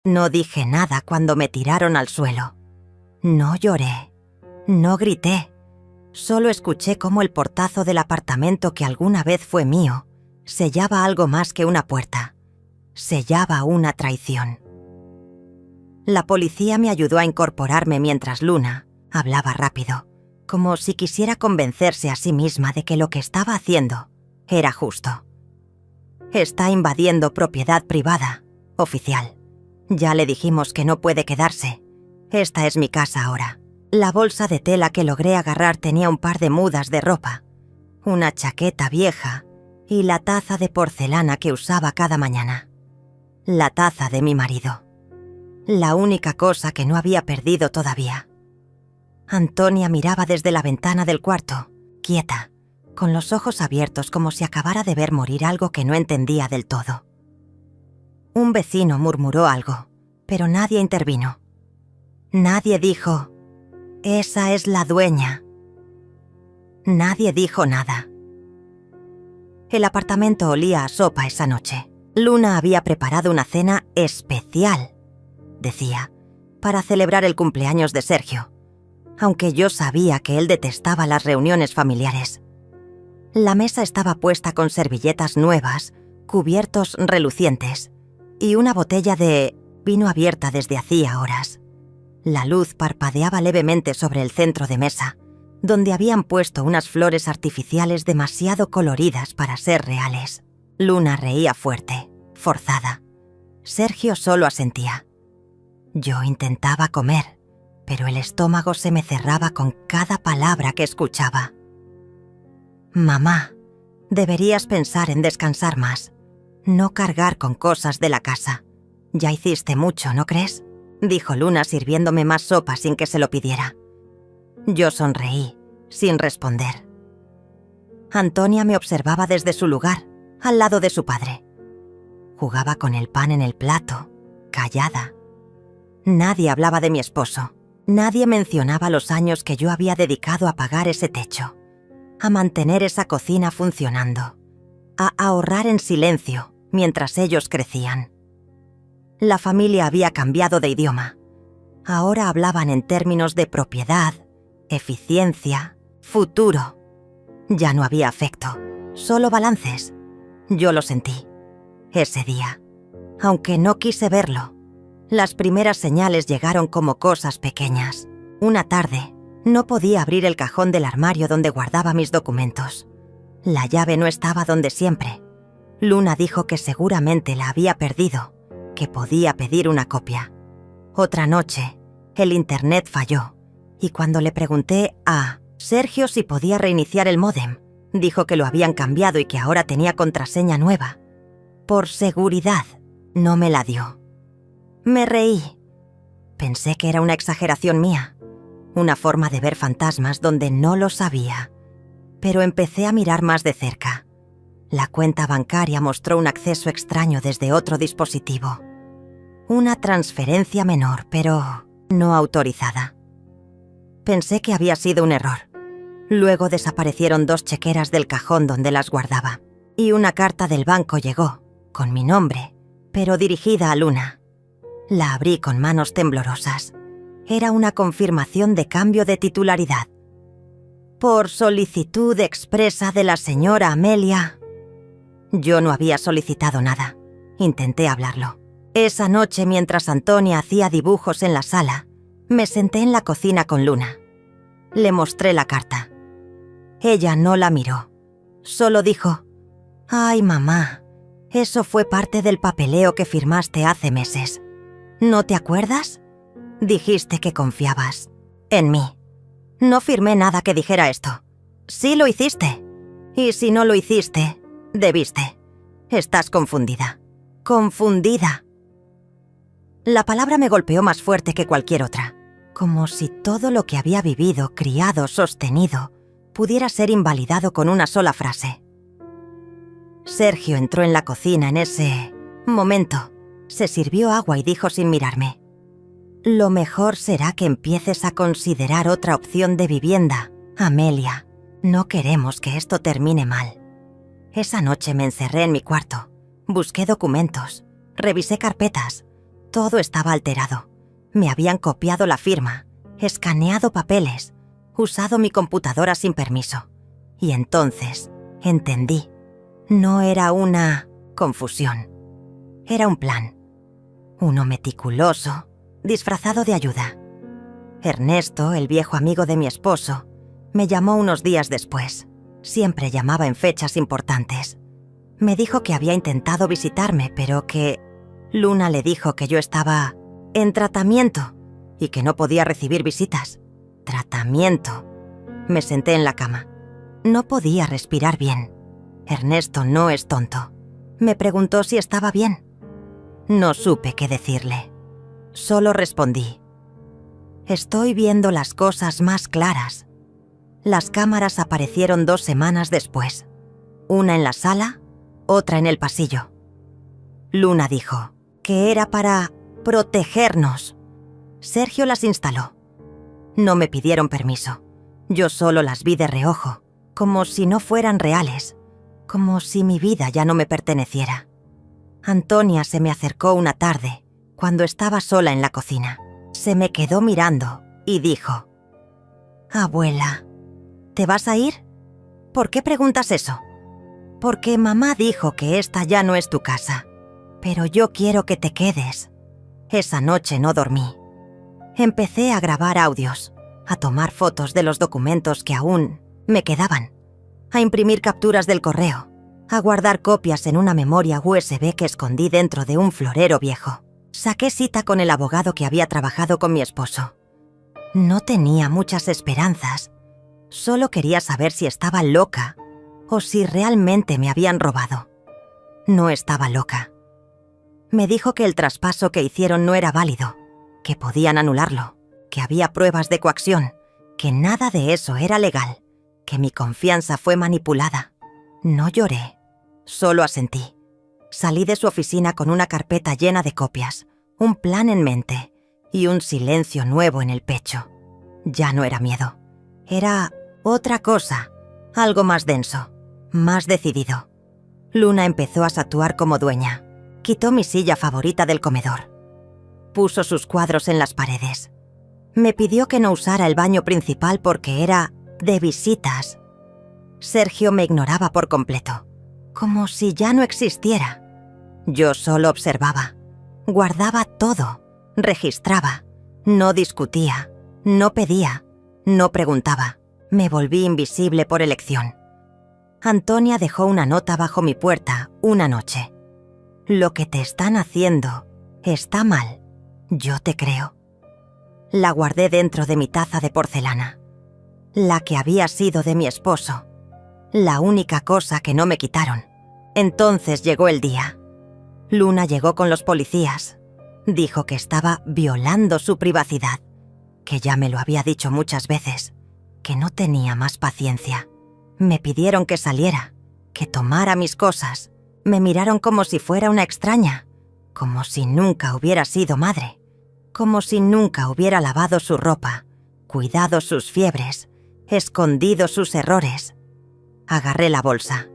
No dije nada cuando me tiraron al suelo. No lloré. No grité. Solo escuché cómo el portazo del apartamento que alguna vez fue mío sellaba algo más que una puerta. Sellaba una traición. La policía me ayudó a incorporarme mientras Luna hablaba rápido, como si quisiera convencerse a sí misma de que lo que estaba haciendo era justo. Está invadiendo propiedad privada, oficial. Ya le dijimos que no puede quedarse. Esta es mi casa ahora. La bolsa de tela que logré agarrar tenía un par de mudas de ropa, una chaqueta vieja y la taza de porcelana que usaba cada mañana. La taza de mi marido. La única cosa que no había perdido todavía. Antonia miraba desde la ventana del cuarto, quieta, con los ojos abiertos como si acabara de ver morir algo que no entendía del todo. Un vecino murmuró algo, pero nadie intervino. Nadie dijo, «Esa es la dueña». Nadie dijo nada. El apartamento olía a sopa esa noche. Luna había preparado una cena especial, decía, para celebrar el cumpleaños de Sergio, aunque yo sabía que él detestaba las reuniones familiares. La mesa estaba puesta con servilletas nuevas, cubiertos relucientes y una botella de vino abierta desde hacía horas. La luz parpadeaba levemente sobre el centro de mesa, donde habían puesto unas flores artificiales demasiado coloridas para ser reales. Luna reía fuerte, forzada. Sergio solo asentía. Yo intentaba comer, pero el estómago se me cerraba con cada palabra que escuchaba. «Mamá, deberías pensar en descansar más, no cargar con cosas de la casa. Ya hiciste mucho, ¿no crees?», dijo Luna sirviéndome más sopa sin que se lo pidiera. Yo sonreí, sin responder. Antonia me observaba desde su lugar, al lado de su padre. Jugaba con el pan en el plato, callada. Nadie hablaba de mi esposo. Nadie mencionaba los años que yo había dedicado a pagar ese techo, a mantener esa cocina funcionando, a ahorrar en silencio mientras ellos crecían. La familia había cambiado de idioma. Ahora hablaban en términos de propiedad, eficiencia, futuro. Ya no había afecto, solo balances. Yo lo sentí, ese día, aunque no quise verlo. Las primeras señales llegaron como cosas pequeñas. Una tarde, no podía abrir el cajón del armario donde guardaba mis documentos. La llave no estaba donde siempre. Luna dijo que seguramente la había perdido, que podía pedir una copia. Otra noche, el internet falló, y cuando le pregunté a Sergio si podía reiniciar el módem, dijo que lo habían cambiado y que ahora tenía contraseña nueva. Por seguridad, no me la dio. Me reí. Pensé que era una exageración mía, una forma de ver fantasmas donde no lo sabía. Pero empecé a mirar más de cerca. La cuenta bancaria mostró un acceso extraño desde otro dispositivo. Una transferencia menor, pero no autorizada. Pensé que había sido un error. Luego desaparecieron 2 chequeras del cajón donde las guardaba, y una carta del banco llegó, con mi nombre, pero dirigida a Luna. La abrí con manos temblorosas. Era una confirmación de cambio de titularidad. Por solicitud expresa de la señora Amelia. Yo no había solicitado nada. Intenté hablarlo. Esa noche, mientras Antonia hacía dibujos en la sala, me senté en la cocina con Luna. Le mostré la carta. Ella no la miró. Solo dijo, «Ay, mamá, eso fue parte del papeleo que firmaste hace meses. ¿No te acuerdas? Dijiste que confiabas en mí. No firmé nada que dijera esto. Sí lo hiciste. Y si no lo hiciste, debiste. Estás confundida. Confundida». La palabra me golpeó más fuerte que cualquier otra, como si todo lo que había vivido, criado, sostenido, pudiera ser invalidado con una sola frase. Sergio entró en la cocina en ese momento. Se sirvió agua y dijo sin mirarme, «Lo mejor será que empieces a considerar otra opción de vivienda, Amelia. No queremos que esto termine mal». Esa noche me encerré en mi cuarto, busqué documentos, revisé carpetas, Todo estaba alterado. Me habían copiado la firma, escaneado papeles, usado mi computadora sin permiso. Y entonces entendí. No era una confusión. Era un plan. Uno meticuloso, disfrazado de ayuda. Ernesto, el viejo amigo de mi esposo, me llamó unos días después. Siempre llamaba en fechas importantes. Me dijo que había intentado visitarme, pero que Luna le dijo que yo estaba en tratamiento y que no podía recibir visitas. Tratamiento. Me senté en la cama. No podía respirar bien. Ernesto no es tonto. Me preguntó si estaba bien. No supe qué decirle. Solo respondí: estoy viendo las cosas más claras. Las cámaras aparecieron 2 semanas después. Una en la sala, otra en el pasillo. Luna dijo que era para protegernos. Sergio las instaló. No me pidieron permiso. Yo solo las vi de reojo, como si no fueran reales, como si mi vida ya no me perteneciera. Antonia se me acercó una tarde, cuando estaba sola en la cocina. Se me quedó mirando y dijo: «Abuela, ¿te vas a ir? ¿Por qué preguntas eso?» «Porque mamá dijo que esta ya no es tu casa, pero yo quiero que te quedes». Esa noche no dormí. Empecé a grabar audios, a tomar fotos de los documentos que aún me quedaban, a imprimir capturas del correo, a guardar copias en una memoria USB que escondí dentro de un florero viejo. Saqué cita con el abogado que había trabajado con mi esposo. No tenía muchas esperanzas. Solo quería saber si estaba loca o si realmente me habían robado. No estaba loca. Me dijo que el traspaso que hicieron no era válido, que podían anularlo, que había pruebas de coacción, que nada de eso era legal, que mi confianza fue manipulada. No lloré, solo asentí. Salí de su oficina con una carpeta llena de copias, un plan en mente y un silencio nuevo en el pecho. Ya no era miedo. Era otra cosa, algo más denso, más decidido. Luna empezó a actuar como dueña. Quitó mi silla favorita del comedor. Puso sus cuadros en las paredes. Me pidió que no usara el baño principal porque era de visitas. Sergio me ignoraba por completo, como si ya no existiera. Yo solo observaba, guardaba todo, registraba, no discutía, no pedía, no preguntaba. Me volví invisible por elección. Antonia dejó una nota bajo mi puerta una noche. «Lo que te están haciendo está mal. Yo te creo». La guardé dentro de mi taza de porcelana. La que había sido de mi esposo. La única cosa que no me quitaron. Entonces llegó el día. Luna llegó con los policías. Dijo que estaba violando su privacidad, que ya me lo había dicho muchas veces, que no tenía más paciencia. Me pidieron que saliera, que tomara mis cosas. Me miraron como si fuera una extraña, como si nunca hubiera sido madre, como si nunca hubiera lavado su ropa, cuidado sus fiebres, escondido sus errores. Agarré la bolsa,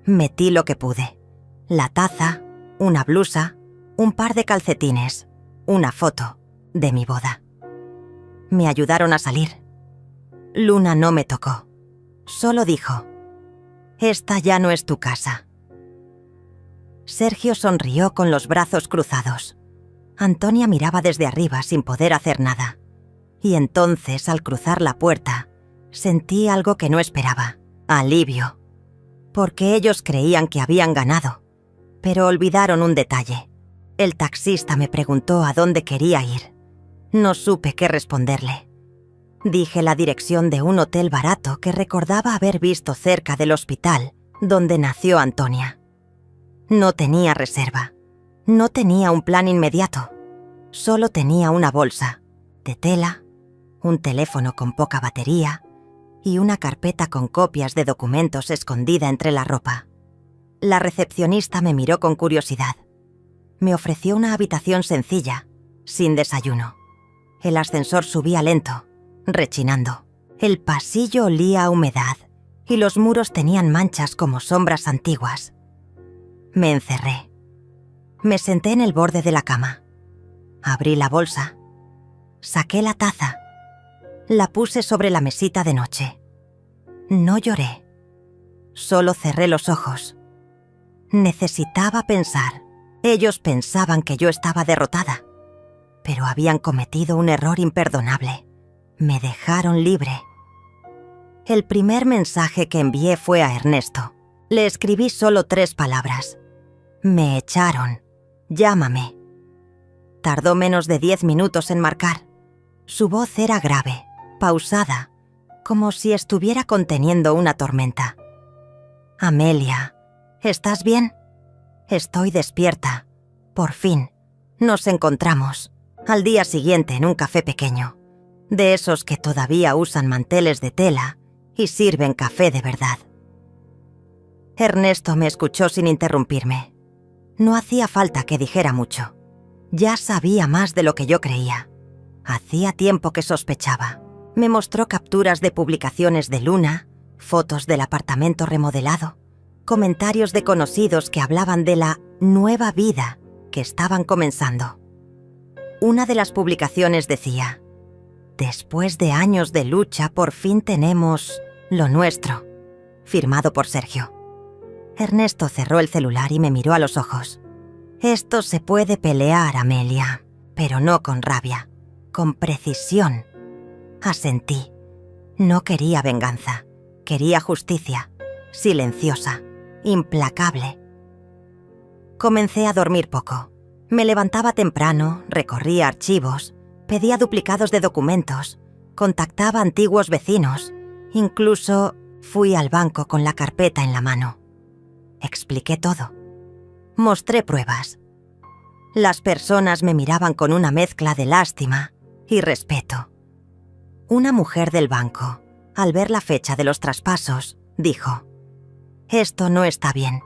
metí lo que pude. La taza, una blusa, un par de calcetines, una foto de mi boda. Me ayudaron a salir. Luna no me tocó. Solo dijo: «Esta ya no es tu casa». Sergio sonrió con los brazos cruzados. Antonia miraba desde arriba sin poder hacer nada. Y entonces, al cruzar la puerta, sentí algo que no esperaba: alivio. Porque ellos creían que habían ganado. Pero olvidaron un detalle. El taxista me preguntó a dónde quería ir. No supe qué responderle. Dije la dirección de un hotel barato que recordaba haber visto cerca del hospital donde nació Antonia. No tenía reserva. No tenía un plan inmediato. Solo tenía una bolsa de tela, un teléfono con poca batería y una carpeta con copias de documentos escondida entre la ropa. La recepcionista me miró con curiosidad. Me ofreció una habitación sencilla, sin desayuno. El ascensor subía lento, rechinando. El pasillo olía a humedad y los muros tenían manchas como sombras antiguas. Me encerré. Me senté en el borde de la cama. Abrí la bolsa. Saqué la taza. La puse sobre la mesita de noche. No lloré. Solo cerré los ojos. Necesitaba pensar. Ellos pensaban que yo estaba derrotada, pero habían cometido un error imperdonable. Me dejaron libre. El primer mensaje que envié fue a Ernesto. Le escribí solo 3 palabras. Me echaron. Llámame. Tardó menos de 10 minutos en marcar. Su voz era grave, pausada, como si estuviera conteniendo una tormenta. Amelia, ¿estás bien? Estoy despierta. Por fin. Nos encontramos. Al día siguiente en un café pequeño. De esos que todavía usan manteles de tela y sirven café de verdad. Ernesto me escuchó sin interrumpirme. No hacía falta que dijera mucho. Ya sabía más de lo que yo creía. Hacía tiempo que sospechaba. Me mostró capturas de publicaciones de Luna, fotos del apartamento remodelado, comentarios de conocidos que hablaban de la nueva vida que estaban comenzando. Una de las publicaciones decía: «Después de años de lucha, por fin tenemos lo nuestro», firmado por Sergio. Ernesto cerró el celular y me miró a los ojos. «Esto se puede pelear, Amelia, pero no con rabia, con precisión». Asentí. No quería venganza, quería justicia, silenciosa, implacable. Comencé a dormir poco. Me levantaba temprano, recorría archivos, pedía duplicados de documentos, contactaba a antiguos vecinos, incluso fui al banco con la carpeta en la mano. Expliqué todo. Mostré pruebas. Las personas me miraban con una mezcla de lástima y respeto. Una mujer del banco, al ver la fecha de los traspasos, dijo: «Esto no está bien.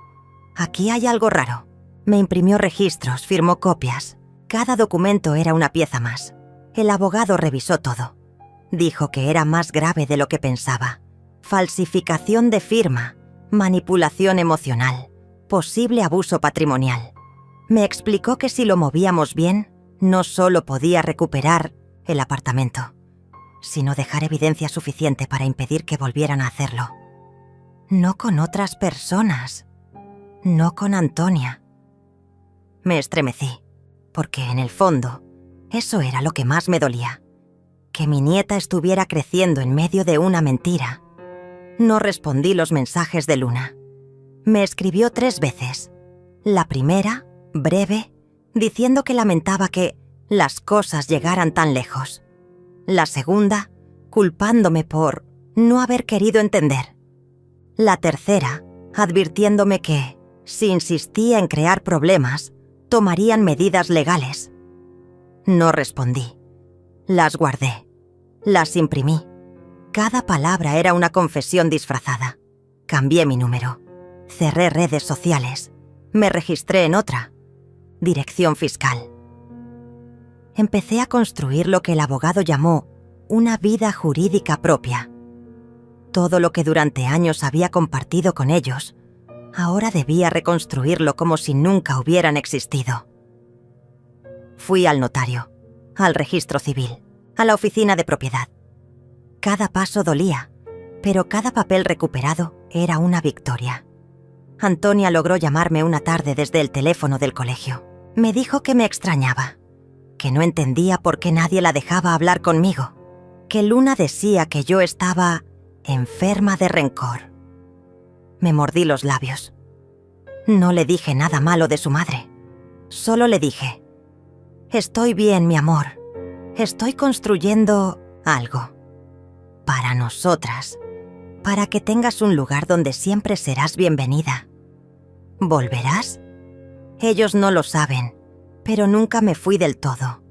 Aquí hay algo raro». Me imprimió registros, firmó copias. Cada documento era una pieza más. El abogado revisó todo. Dijo que era más grave de lo que pensaba. Falsificación de firma, manipulación emocional, posible abuso patrimonial. Me explicó que si lo movíamos bien, no solo podía recuperar el apartamento, sino dejar evidencia suficiente para impedir que volvieran a hacerlo. No con otras personas. No con Antonia. Me estremecí, porque en el fondo, eso era lo que más me dolía. Que mi nieta estuviera creciendo en medio de una mentira. No respondí los mensajes de Luna. Me escribió 3 veces. La primera, breve, diciendo que lamentaba que las cosas llegaran tan lejos. La segunda, culpándome por no haber querido entender. La tercera, advirtiéndome que, si insistía en crear problemas, tomarían medidas legales. No respondí. Las guardé. Las imprimí. Cada palabra era una confesión disfrazada. Cambié mi número. Cerré redes sociales. Me registré en otra. Dirección fiscal. Empecé a construir lo que el abogado llamó una vida jurídica propia. Todo lo que durante años había compartido con ellos, ahora debía reconstruirlo como si nunca hubieran existido. Fui al notario, al registro civil, a la oficina de propiedad. Cada paso dolía, pero cada papel recuperado era una victoria. Antonia logró llamarme una tarde desde el teléfono del colegio. Me dijo que me extrañaba, que no entendía por qué nadie la dejaba hablar conmigo, que Luna decía que yo estaba enferma de rencor. Me mordí los labios. No le dije nada malo de su madre. Solo le dije: «Estoy bien, mi amor. Estoy construyendo algo. Para nosotras. Para que tengas un lugar donde siempre serás bienvenida. ¿Volverás?» Ellos no lo saben, pero nunca me fui del todo.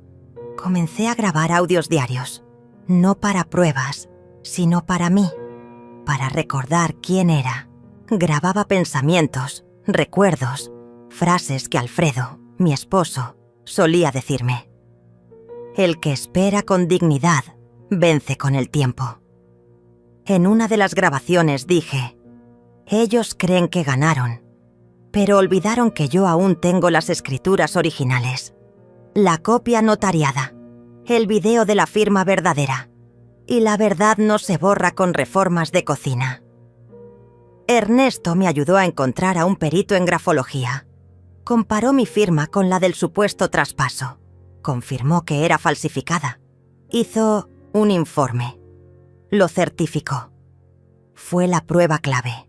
Comencé a grabar audios diarios. No para pruebas, sino para mí. Para recordar quién era. Grababa pensamientos, recuerdos, frases que Alfredo, mi esposo, solía decirme. El que espera con dignidad, vence con el tiempo. En una de las grabaciones dije: ellos creen que ganaron, pero olvidaron que yo aún tengo las escrituras originales. la copia notariada, el video de la firma verdadera. Y la verdad no se borra con reformas de cocina. Ernesto me ayudó a encontrar a un perito en grafología. Comparó mi firma con la del supuesto traspaso. Confirmó que era falsificada. Hizo un informe. Lo certificó. Fue la prueba clave.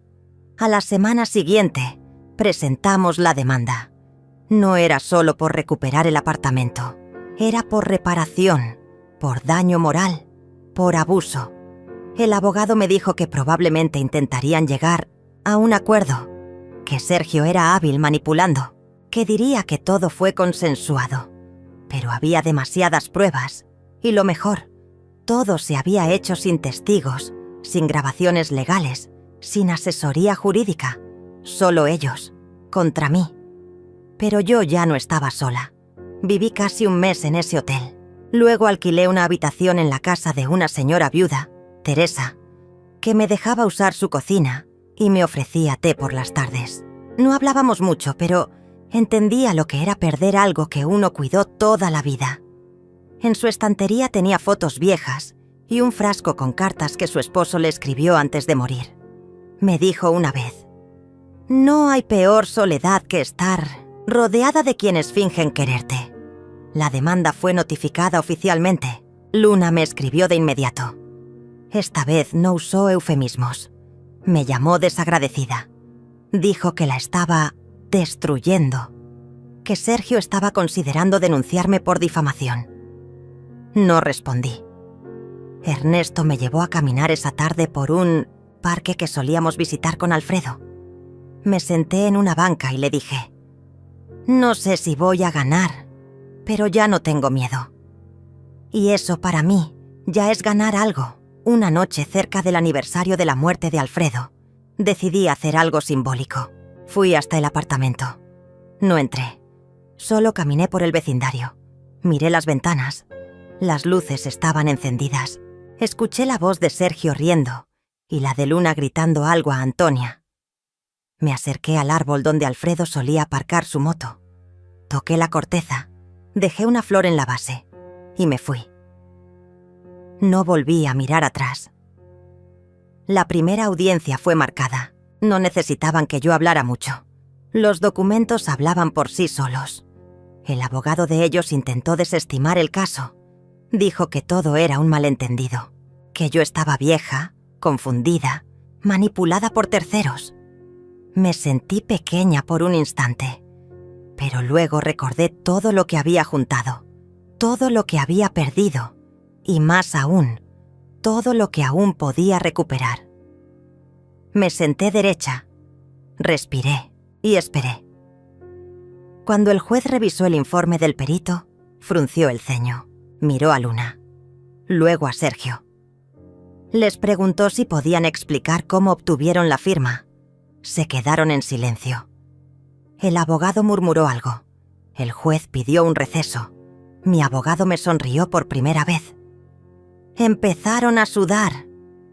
A la semana siguiente, presentamos la demanda. No era solo por recuperar el apartamento. Era por reparación, por daño moral, por abuso. El abogado me dijo que probablemente intentarían llegar a un acuerdo, que Sergio era hábil manipulando, que diría que todo fue consensuado. Pero había demasiadas pruebas, y lo mejor, todo se había hecho sin testigos, sin grabaciones legales, sin asesoría jurídica. Solo ellos, contra mí. Pero yo ya no estaba sola. Viví casi un mes en ese hotel. Luego alquilé una habitación en la casa de una señora viuda, Teresa, que me dejaba usar su cocina y me ofrecía té por las tardes. No hablábamos mucho, pero entendía lo que era perder algo que uno cuidó toda la vida. En su estantería tenía fotos viejas y un frasco con cartas que su esposo le escribió antes de morir. Me dijo una vez: «No hay peor soledad que estar rodeada de quienes fingen quererte». La demanda fue notificada oficialmente. Luna me escribió de inmediato. Esta vez no usó eufemismos. Me llamó desagradecida. Dijo que la estaba destruyendo, que Sergio estaba considerando denunciarme por difamación. No respondí. Ernesto me llevó a caminar esa tarde por un parque que solíamos visitar con Alfredo. Me senté en una banca y le dije: «No sé si voy a ganar, pero ya no tengo miedo». Y eso para mí ya es ganar algo. Una noche cerca del aniversario de la muerte de Alfredo, decidí hacer algo simbólico. Fui hasta el apartamento. No entré. Solo caminé por el vecindario. Miré las ventanas. Las luces estaban encendidas. Escuché la voz de Sergio riendo y la de Luna gritando algo a Antonia. Me acerqué al árbol donde Alfredo solía aparcar su moto. Toqué la corteza, dejé una flor en la base y me fui. No volví a mirar atrás. La primera audiencia fue marcada. No necesitaban que yo hablara mucho. Los documentos hablaban por sí solos. El abogado de ellos intentó desestimar el caso. Dijo que todo era un malentendido, que yo estaba vieja, confundida, manipulada por terceros. Me sentí pequeña por un instante, pero luego recordé todo lo que había juntado, todo lo que había perdido, y más aún, todo lo que aún podía recuperar. Me senté derecha, respiré y esperé. Cuando el juez revisó el informe del perito, frunció el ceño, miró a Luna, luego a Sergio. Les preguntó si podían explicar cómo obtuvieron la firma. Se quedaron en silencio. El abogado murmuró algo. El juez pidió un receso. Mi abogado me sonrió por primera vez. Empezaron a sudar.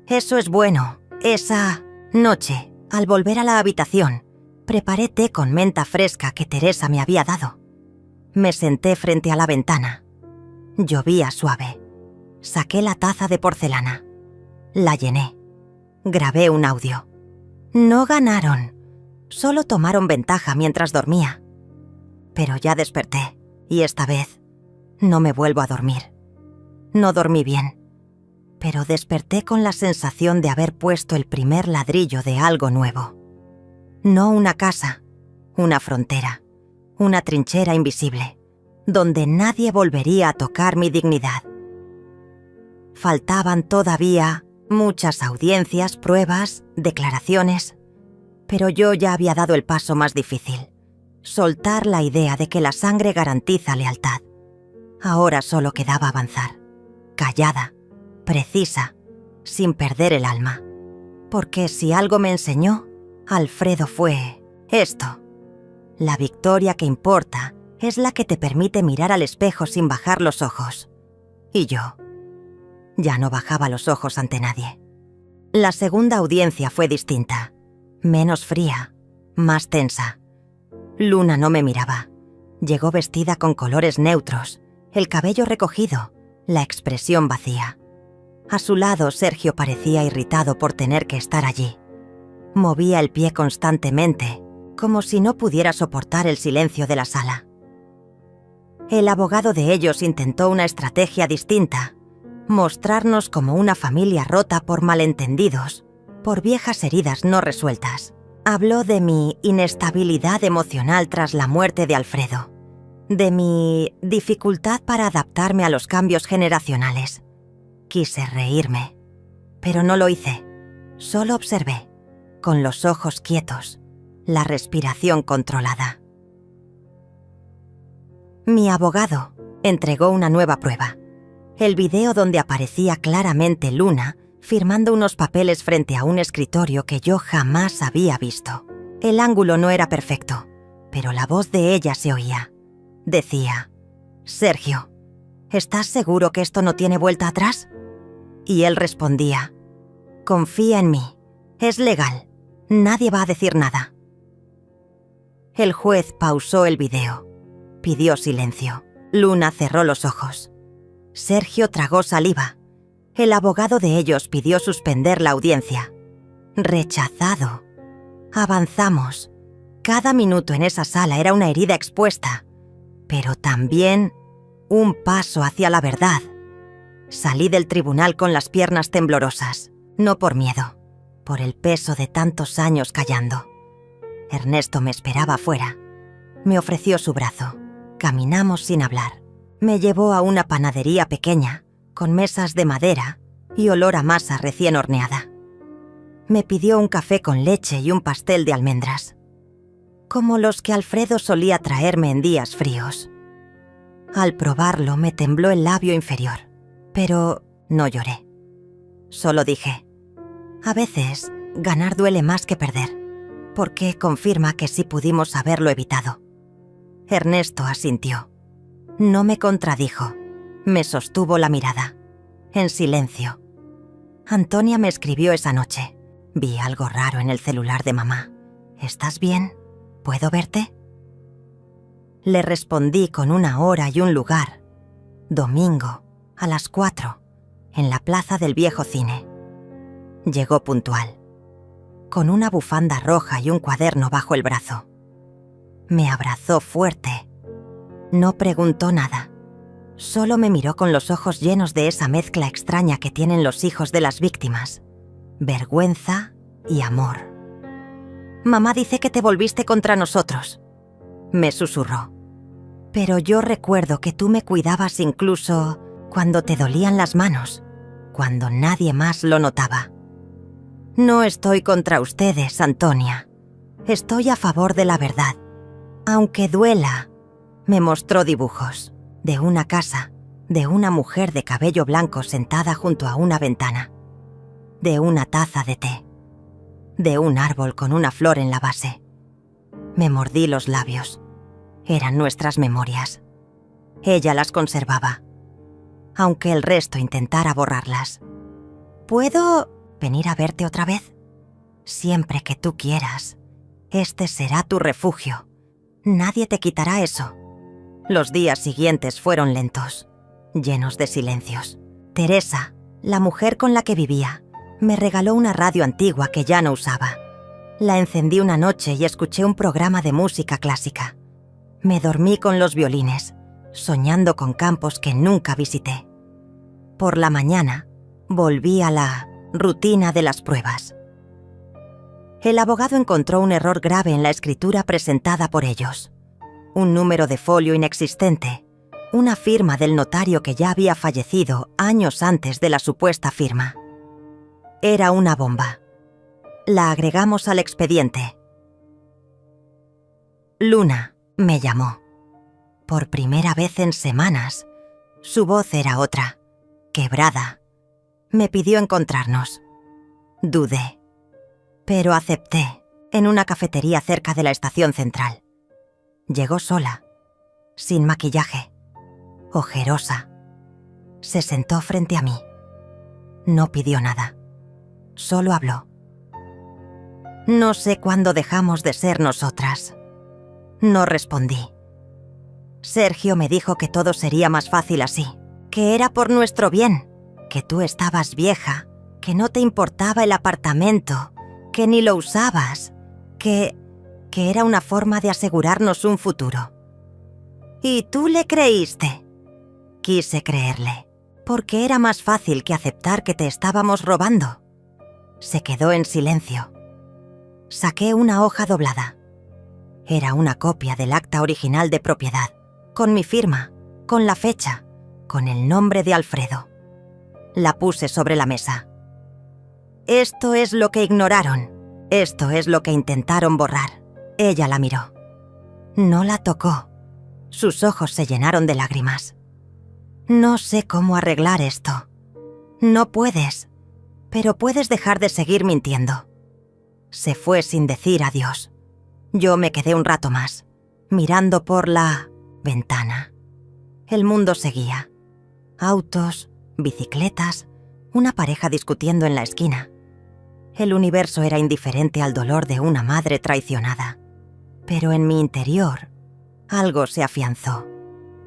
Eso es bueno. Esa noche, al volver a la habitación, preparé té con menta fresca que Teresa me había dado. Me senté frente a la ventana. Llovía suave. Saqué la taza de porcelana. La llené. Grabé un audio. No ganaron. Solo tomaron ventaja mientras dormía. Pero ya desperté, y esta vez no me vuelvo a dormir. No dormí bien, pero desperté con la sensación de haber puesto el primer ladrillo de algo nuevo. No una casa, una frontera, una trinchera invisible, donde nadie volvería a tocar mi dignidad. Faltaban todavía muchas audiencias, pruebas, declaraciones, pero yo ya había dado el paso más difícil, soltar la idea de que la sangre garantiza lealtad. Ahora solo quedaba avanzar, callada, precisa, sin perder el alma. Porque si algo me enseñó, Alfredo, fue esto. La victoria que importa es la que te permite mirar al espejo sin bajar los ojos. Y yo ya no bajaba los ojos ante nadie. La segunda audiencia fue distinta, menos fría, más tensa. Luna no me miraba. Llegó vestida con colores neutros, el cabello recogido, la expresión vacía. A su lado, Sergio parecía irritado por tener que estar allí. Movía el pie constantemente, como si no pudiera soportar el silencio de la sala. El abogado de ellos intentó una estrategia distinta: mostrarnos como una familia rota por malentendidos, por viejas heridas no resueltas. Habló de mi inestabilidad emocional tras la muerte de Alfredo, de mi dificultad para adaptarme a los cambios generacionales. Quise reírme, pero no lo hice. Solo observé, con los ojos quietos, la respiración controlada. Mi abogado entregó una nueva prueba: el video donde aparecía claramente Luna firmando unos papeles frente a un escritorio que yo jamás había visto. El ángulo no era perfecto, pero la voz de ella se oía. Decía: «Sergio, ¿estás seguro que esto no tiene vuelta atrás?» Y él respondía: «Confía en mí, es legal, nadie va a decir nada». El juez pausó el video. Pidió silencio. Luna cerró los ojos. Sergio tragó saliva. El abogado de ellos pidió suspender la audiencia. Rechazado. Avanzamos. Cada minuto en esa sala era una herida expuesta, pero también un paso hacia la verdad. Salí del tribunal con las piernas temblorosas, no por miedo, por el peso de tantos años callando. Ernesto me esperaba afuera. Me ofreció su brazo. Caminamos sin hablar. Me llevó a una panadería pequeña, con mesas de madera y olor a masa recién horneada. Me pidió un café con leche y un pastel de almendras, como los que Alfredo solía traerme en días fríos. Al probarlo me tembló el labio inferior, pero no lloré. Solo dije: a veces ganar duele más que perder, porque confirma que sí pudimos haberlo evitado. Ernesto asintió. No me contradijo, me sostuvo la mirada, en silencio. Antonia me escribió esa noche. Vi algo raro en el celular de mamá. ¿Estás bien? ¿Puedo verte? Le respondí con una hora y un lugar. Domingo, a las 4, en la plaza del viejo cine. Llegó puntual, con una bufanda roja y un cuaderno bajo el brazo. Me abrazó fuerte. No preguntó nada. Solo me miró con los ojos llenos de esa mezcla extraña que tienen los hijos de las víctimas: vergüenza y amor. «Mamá dice que te volviste contra nosotros», me susurró. «Pero yo recuerdo que tú me cuidabas incluso cuando te dolían las manos, cuando nadie más lo notaba». «No estoy contra ustedes, Antonia. Estoy a favor de la verdad. Aunque duela». Me mostró dibujos de una casa, de una mujer de cabello blanco sentada junto a una ventana, de una taza de té, de un árbol con una flor en la base. Me mordí los labios. Eran nuestras memorias. Ella las conservaba, aunque el resto intentara borrarlas. «¿Puedo venir a verte otra vez?» «Siempre que tú quieras. Este será tu refugio. Nadie te quitará eso». Los días siguientes fueron lentos, llenos de silencios. Teresa, la mujer con la que vivía, me regaló una radio antigua que ya no usaba. La encendí una noche y escuché un programa de música clásica. Me dormí con los violines, soñando con campos que nunca visité. Por la mañana, volví a la rutina de las pruebas. El abogado encontró un error grave en la escritura presentada por ellos. Un número de folio inexistente, una firma del notario que ya había fallecido años antes de la supuesta firma. Era una bomba. La agregamos al expediente. Luna me llamó. Por primera vez en semanas. Su voz era otra, quebrada. Me pidió encontrarnos. Dudé, pero acepté, en una cafetería cerca de la estación central. Llegó sola, sin maquillaje, ojerosa. Se sentó frente a mí. No pidió nada, solo habló. No sé cuándo dejamos de ser nosotras. No respondí. Sergio me dijo que todo sería más fácil así, que era por nuestro bien, que tú estabas vieja, que no te importaba el apartamento, que ni lo usabas, que era una forma de asegurarnos un futuro. ¿Y tú le creíste? Quise creerle, porque era más fácil que aceptar que te estábamos robando. Se quedó en silencio. Saqué una hoja doblada. Era una copia del acta original de propiedad, con mi firma, con la fecha, con el nombre de Alfredo. La puse sobre la mesa. Esto es lo que ignoraron. Esto es lo que intentaron borrar. Ella la miró. No la tocó. Sus ojos se llenaron de lágrimas. No sé cómo arreglar esto. No puedes, pero puedes dejar de seguir mintiendo. Se fue sin decir adiós. Yo me quedé un rato más, mirando por la ventana. El mundo seguía. Autos, bicicletas, una pareja discutiendo en la esquina. El universo era indiferente al dolor de una madre traicionada. Pero en mi interior, algo se afianzó.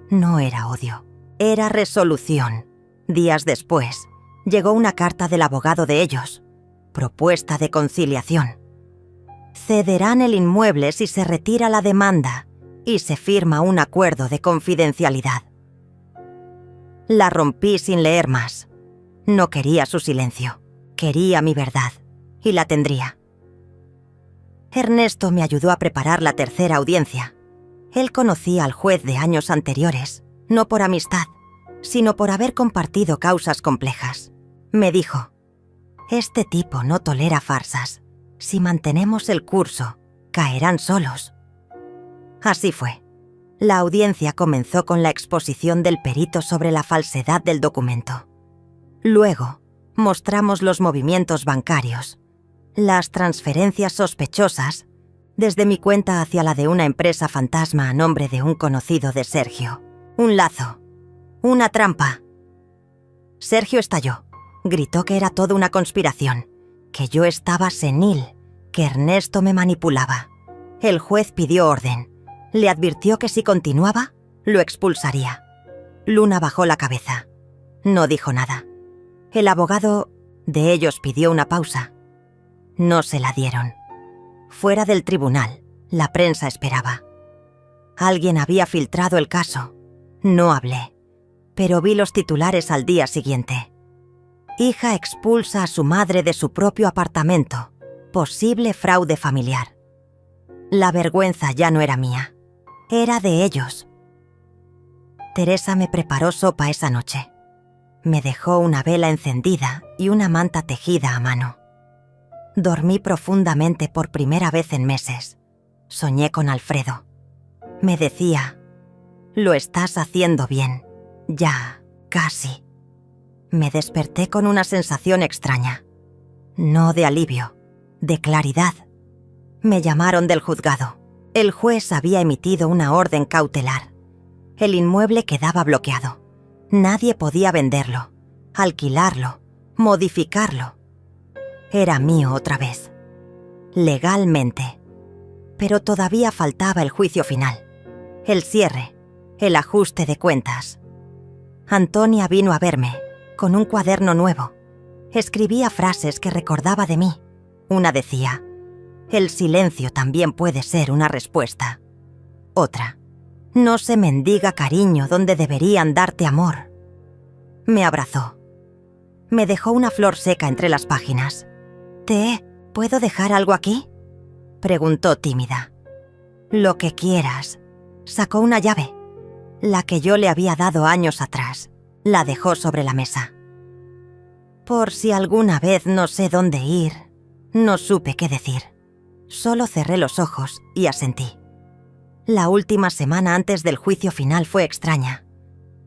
No era odio, era resolución. Días después, llegó una carta del abogado de ellos. Propuesta de conciliación. Cederán el inmueble si se retira la demanda y se firma un acuerdo de confidencialidad. La rompí sin leer más. No quería su silencio. Quería mi verdad. Y la tendría. Ernesto me ayudó a preparar la tercera audiencia. Él conocía al juez de años anteriores, no por amistad, sino por haber compartido causas complejas. Me dijo: este tipo no tolera farsas. Si mantenemos el curso, caerán solos. Así fue. La audiencia comenzó con la exposición del perito sobre la falsedad del documento. Luego, mostramos los movimientos bancarios, las transferencias sospechosas, desde mi cuenta hacia la de una empresa fantasma a nombre de un conocido de Sergio. Un lazo. Una trampa. Sergio estalló. Gritó que era toda una conspiración, que yo estaba senil, que Ernesto me manipulaba. El juez pidió orden. Le advirtió que si continuaba, lo expulsaría. Luna bajó la cabeza. No dijo nada. El abogado de ellos pidió una pausa. No se la dieron. Fuera del tribunal, la prensa esperaba. Alguien había filtrado el caso. No hablé, pero vi los titulares al día siguiente. Hija expulsa a su madre de su propio apartamento. Posible fraude familiar. La vergüenza ya no era mía. Era de ellos. Teresa me preparó sopa esa noche. Me dejó una vela encendida y una manta tejida a mano. Dormí profundamente por primera vez en meses. Soñé con Alfredo. Me decía: lo estás haciendo bien. Ya, casi. Me desperté con una sensación extraña. No de alivio, de claridad. Me llamaron del juzgado. El juez había emitido una orden cautelar. El inmueble quedaba bloqueado. Nadie podía venderlo, alquilarlo, modificarlo. Era mío otra vez. Legalmente. Pero todavía faltaba el juicio final. El cierre, el ajuste de cuentas. Antonia vino a verme, con un cuaderno nuevo. Escribía frases que recordaba de mí. Una decía: el silencio también puede ser una respuesta. Otra: no se mendiga cariño donde deberían darte amor. Me abrazó. Me dejó una flor seca entre las páginas. ¿Puedo dejar algo aquí?, preguntó tímida. Lo que quieras. Sacó una llave, la que yo le había dado años atrás. La dejó sobre la mesa. Por si alguna vez no sé dónde ir, no supe qué decir. Solo cerré los ojos y asentí. La última semana antes del juicio final fue extraña.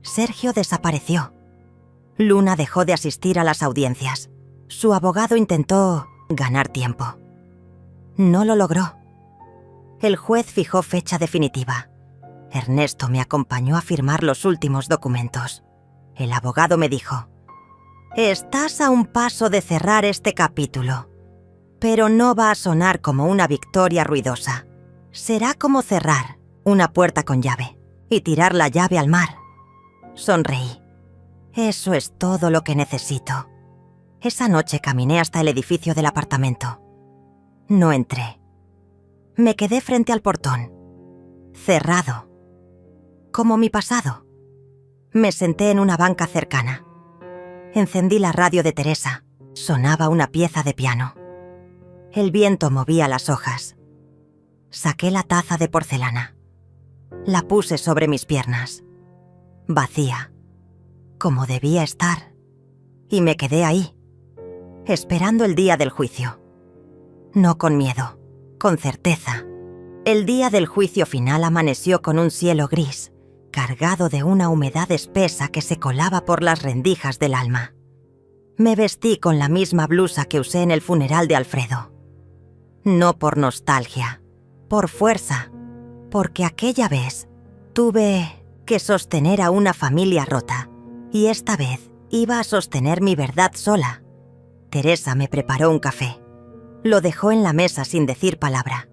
Sergio desapareció. Luna dejó de asistir a las audiencias. Su abogado intentó ganar tiempo. No lo logró. El juez fijó fecha definitiva. Ernesto me acompañó a firmar los últimos documentos. El abogado me dijo: estás a un paso de cerrar este capítulo, pero no va a sonar como una victoria ruidosa. Será como cerrar una puerta con llave. y tirar la llave al mar. Sonreí. Eso es todo lo que necesito. Esa noche caminé hasta el edificio del apartamento. No entré. Me quedé frente al portón. Cerrado. Como mi pasado. Me senté en una banca cercana. Encendí la radio de Teresa. Sonaba una pieza de piano. El viento movía las hojas. Saqué la taza de porcelana. La puse sobre mis piernas. Vacía. Como debía estar. Y me quedé ahí, esperando el día del juicio. No con miedo, con certeza. El día del juicio final amaneció con un cielo gris, cargado de una humedad espesa que se colaba por las rendijas del alma. Me vestí con la misma blusa que usé en el funeral de Alfredo. No por nostalgia, por fuerza, porque aquella vez tuve que sostener a una familia rota, y esta vez iba a sostener mi verdad sola. Teresa me preparó un café. Lo dejó en la mesa sin decir palabra.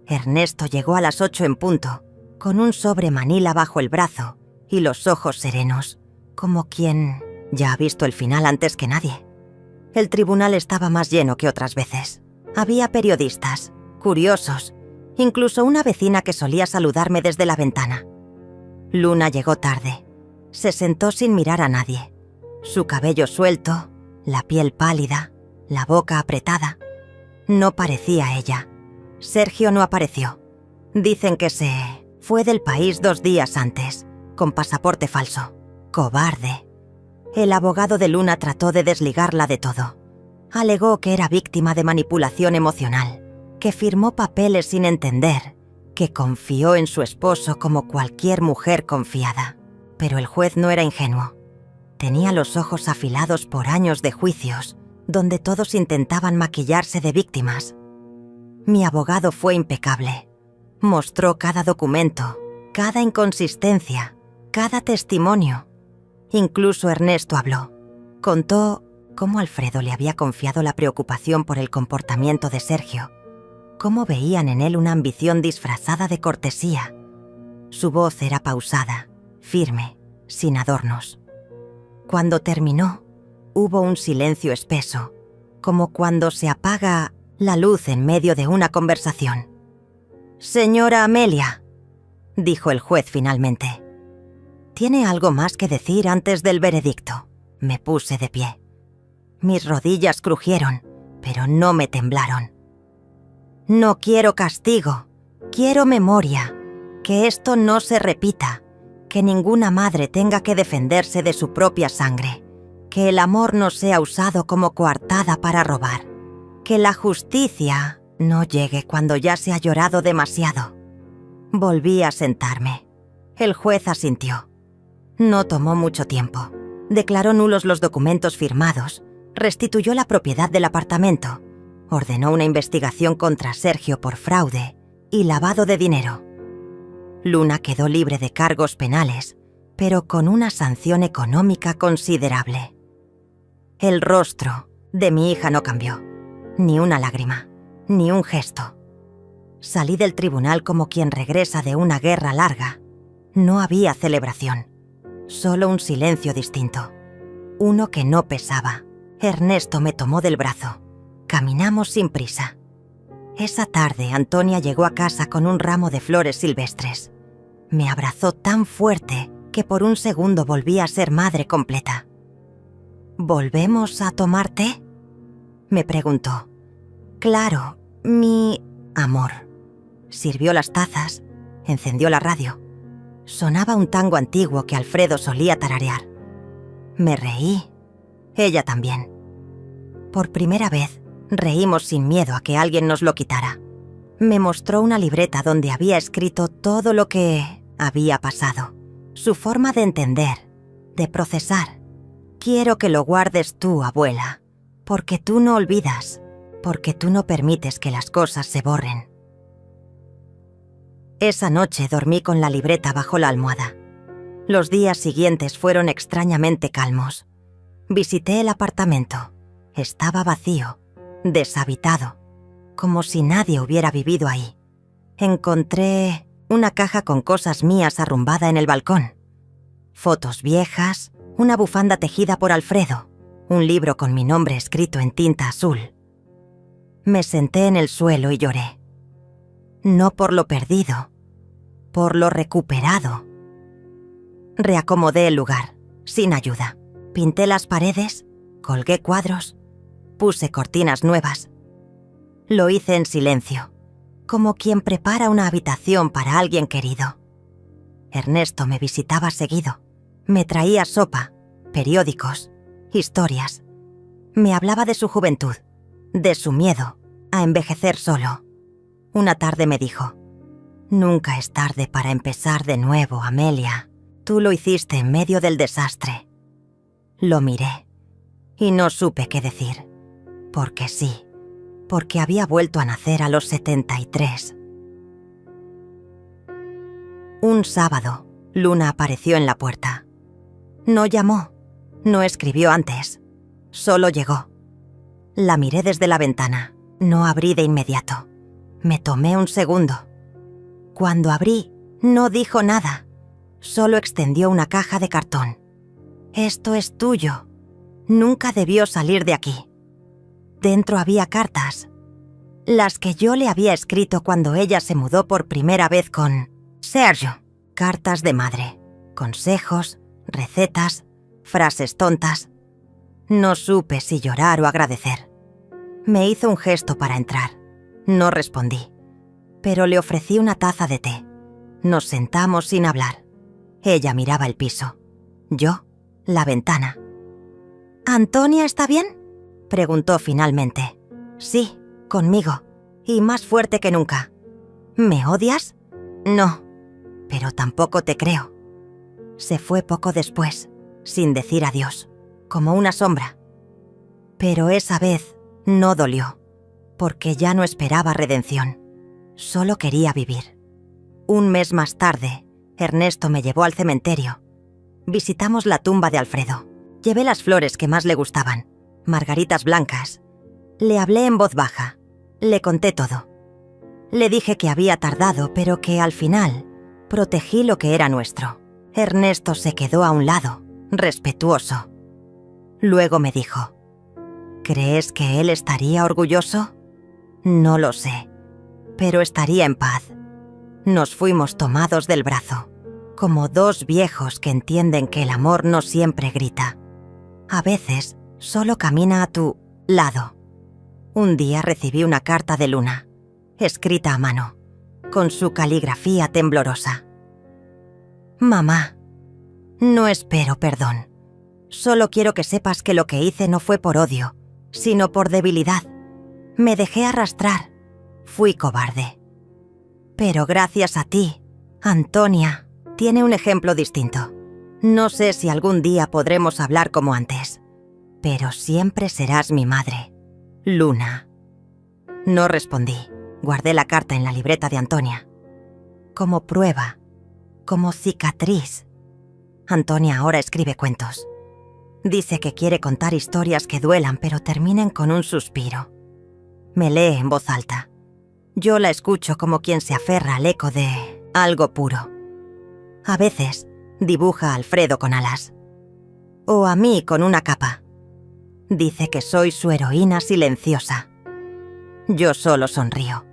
Ernesto llegó a las 8 en punto, con un sobre manila bajo el brazo y los ojos serenos, como quien ya ha visto el final antes que nadie. El tribunal estaba más lleno que otras veces. Había periodistas, curiosos, incluso una vecina que solía saludarme desde la ventana. Luna llegó tarde. Se sentó sin mirar a nadie. Su cabello suelto, la piel pálida, la boca apretada. No parecía ella. Sergio no apareció. Dicen que se fue del país 2 días antes, con pasaporte falso. Cobarde. El abogado de Luna trató de desligarla de todo. Alegó que era víctima de manipulación emocional, que firmó papeles sin entender, que confió en su esposo como cualquier mujer confiada. Pero el juez no era ingenuo. Tenía los ojos afilados por años de juicios, donde todos intentaban maquillarse de víctimas. Mi abogado fue impecable. Mostró cada documento, cada inconsistencia, cada testimonio. Incluso Ernesto habló. Contó cómo Alfredo le había confiado la preocupación por el comportamiento de Sergio, cómo veían en él una ambición disfrazada de cortesía. Su voz era pausada, firme, sin adornos. Cuando terminó, hubo un silencio espeso, como cuando se apaga la luz en medio de una conversación. «Señora Amelia», dijo el juez finalmente. «¿Tiene algo más que decir antes del veredicto?». Me puse de pie. Mis rodillas crujieron, pero no me temblaron. «No quiero castigo, quiero memoria, que esto no se repita, que ninguna madre tenga que defenderse de su propia sangre, que el amor no sea usado como coartada para robar, que la justicia no llegue cuando ya se ha llorado demasiado». Volví a sentarme. El juez asintió. No tomó mucho tiempo. Declaró nulos los documentos firmados, restituyó la propiedad del apartamento, ordenó una investigación contra Sergio por fraude y lavado de dinero. Luna quedó libre de cargos penales, pero con una sanción económica considerable. El rostro de mi hija no cambió, ni una lágrima, ni un gesto. Salí del tribunal como quien regresa de una guerra larga. No había celebración, solo un silencio distinto, uno que no pesaba. Ernesto me tomó del brazo. Caminamos sin prisa. Esa tarde, Antonia llegó a casa con un ramo de flores silvestres. Me abrazó tan fuerte que por un segundo volví a ser madre completa. ¿Volvemos a tomar té?, me preguntó. Claro, mi amor. Sirvió las tazas, encendió la radio. Sonaba un tango antiguo que Alfredo solía tararear. Me reí. Ella también. Por primera vez, reímos sin miedo a que alguien nos lo quitara. Me mostró una libreta donde había escrito todo lo que había pasado, su forma de entender, de procesar. Quiero que lo guardes tú, abuela, porque tú no olvidas, porque tú no permites que las cosas se borren. Esa noche dormí con la libreta bajo la almohada. Los días siguientes fueron extrañamente calmos. Visité el apartamento. Estaba vacío, deshabitado, como si nadie hubiera vivido ahí. Encontré una caja con cosas mías arrumbada en el balcón. Fotos viejas, una bufanda tejida por Alfredo, un libro con mi nombre escrito en tinta azul. Me senté en el suelo y lloré. No por lo perdido, por lo recuperado. Reacomodé el lugar, sin ayuda. Pinté las paredes, colgué cuadros, puse cortinas nuevas. Lo hice en silencio, como quien prepara una habitación para alguien querido. Ernesto me visitaba seguido. Me traía sopa, periódicos, historias. Me hablaba de su juventud, de su miedo a envejecer solo. Una tarde me dijo: «Nunca es tarde para empezar de nuevo, Amelia. Tú lo hiciste en medio del desastre». Lo miré y no supe qué decir, porque sí, porque había vuelto a nacer a los 73. Un sábado, Luna apareció en la puerta. No llamó, no escribió antes, solo llegó. La miré desde la ventana, no abrí de inmediato. Me tomé un segundo. Cuando abrí, no dijo nada, solo extendió una caja de cartón. «Esto es tuyo. Nunca debió salir de aquí». Dentro había cartas, las que yo le había escrito cuando ella se mudó por primera vez con Sergio. Cartas de madre, consejos, recetas, frases tontas. No supe si llorar o agradecer. Me hizo un gesto para entrar. No respondí, pero le ofrecí una taza de té. Nos sentamos sin hablar. Ella miraba el piso, yo, la ventana. «¿Antonia está bien?», preguntó finalmente. «Sí, conmigo, y más fuerte que nunca». «¿Me odias?». «No, pero tampoco te creo». Se fue poco después, sin decir adiós, como una sombra. Pero esa vez no dolió, porque ya no esperaba redención. Solo quería vivir. Un mes más tarde, Ernesto me llevó al cementerio. Visitamos la tumba de Alfredo. Llevé las flores que más le gustaban, margaritas blancas. Le hablé en voz baja. Le conté todo. Le dije que había tardado, pero que al final protegí lo que era nuestro. Ernesto se quedó a un lado, respetuoso. Luego me dijo: «¿Crees que él estaría orgulloso?». «No lo sé, pero estaría en paz». Nos fuimos tomados del brazo, como dos viejos que entienden que el amor no siempre grita. A veces solo camina a tu lado. Un día recibí una carta de Luna, escrita a mano, con su caligrafía temblorosa. «Mamá, no espero perdón. Solo quiero que sepas que lo que hice no fue por odio, sino por debilidad. Me dejé arrastrar. Fui cobarde. Pero gracias a ti, Antonia tiene un ejemplo distinto. No sé si algún día podremos hablar como antes, pero siempre serás mi madre, Luna». No respondí. Guardé la carta en la libreta de Antonia. Como prueba, como cicatriz. Antonia ahora escribe cuentos. Dice que quiere contar historias que duelan pero terminen con un suspiro. Me lee en voz alta. Yo la escucho como quien se aferra al eco de algo puro. A veces dibuja a Alfredo con alas. O a mí con una capa. Dice que soy su heroína silenciosa. Yo solo sonrío,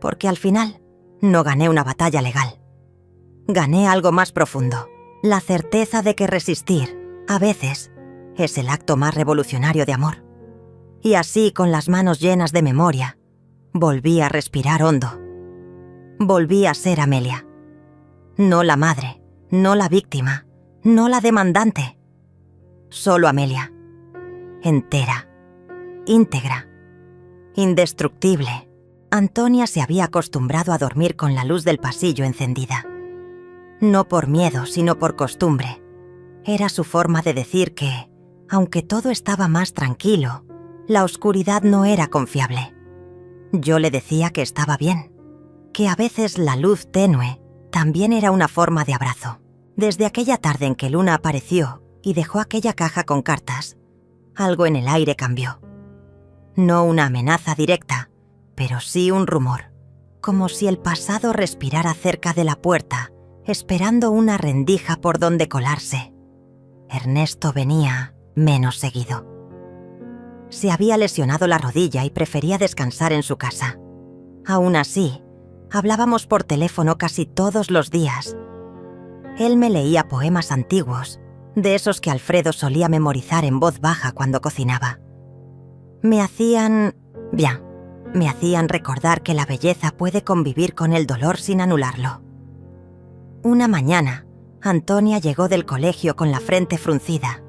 porque al final no gané una batalla legal. Gané algo más profundo, la certeza de que resistir, a veces, es el acto más revolucionario de amor. Y así, con las manos llenas de memoria, volví a respirar hondo. Volví a ser Amelia. No la madre, no la víctima, no la demandante. Solo Amelia. Entera, íntegra, indestructible. Antonia se había acostumbrado a dormir con la luz del pasillo encendida. No por miedo, sino por costumbre. Era su forma de decir que, aunque todo estaba más tranquilo, la oscuridad no era confiable. Yo le decía que estaba bien, que a veces la luz tenue también era una forma de abrazo. Desde aquella tarde en que Luna apareció y dejó aquella caja con cartas, algo en el aire cambió. No una amenaza directa, pero sí un rumor, como si el pasado respirara cerca de la puerta, esperando una rendija por donde colarse. Ernesto venía menos seguido. Se había lesionado la rodilla y prefería descansar en su casa. Aún así, hablábamos por teléfono casi todos los días. Él me leía poemas antiguos, de esos que Alfredo solía memorizar en voz baja cuando cocinaba. Me hacían recordar que la belleza puede convivir con el dolor sin anularlo. Una mañana, Antonia llegó del colegio con la frente fruncida.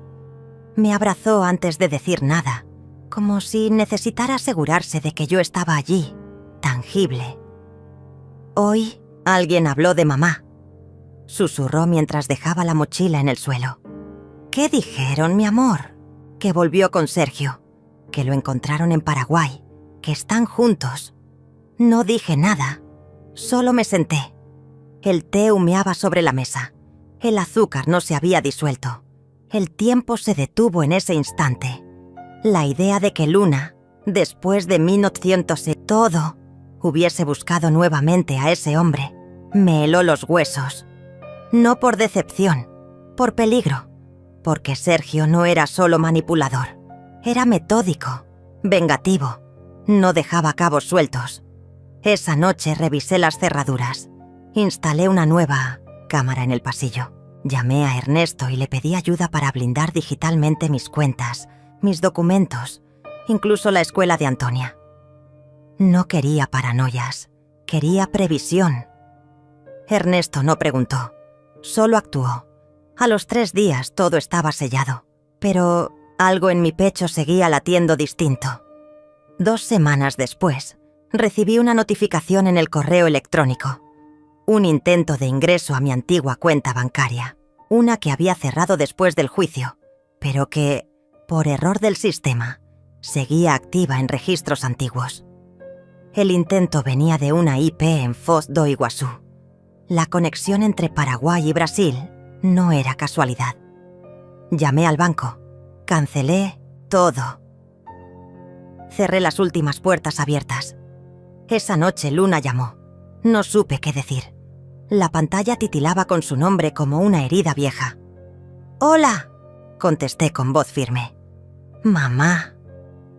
Me abrazó antes de decir nada, como si necesitara asegurarse de que yo estaba allí, tangible. «Hoy alguien habló de mamá», susurró mientras dejaba la mochila en el suelo. «¿Qué dijeron, mi amor?» Que volvió con Sergio, que lo encontraron en Paraguay, que están juntos. No dije nada, solo me senté. El té humeaba sobre la mesa. El azúcar no se había disuelto. El tiempo se detuvo en ese instante. La idea de que Luna, después de 1900 todo, hubiese buscado nuevamente a ese hombre, me heló los huesos. No por decepción, por peligro, porque Sergio no era solo manipulador, era metódico, vengativo, no dejaba cabos sueltos. Esa noche revisé las cerraduras, instalé una nueva cámara en el pasillo. Llamé a Ernesto y le pedí ayuda para blindar digitalmente mis cuentas, mis documentos, incluso la escuela de Antonia. No quería paranoias, quería previsión. Ernesto no preguntó, solo actuó. A los 3 días todo estaba sellado, pero algo en mi pecho seguía latiendo distinto. 2 semanas después, recibí una notificación en el correo electrónico. Un intento de ingreso a mi antigua cuenta bancaria, una que había cerrado después del juicio, pero que, por error del sistema, seguía activa en registros antiguos. El intento venía de una IP en Foz do Iguazú. La conexión entre Paraguay y Brasil no era casualidad. Llamé al banco, cancelé todo. Cerré las últimas puertas abiertas. Esa noche Luna llamó. No supe qué decir. La pantalla titilaba con su nombre como una herida vieja. «Hola», contesté con voz firme. «Mamá,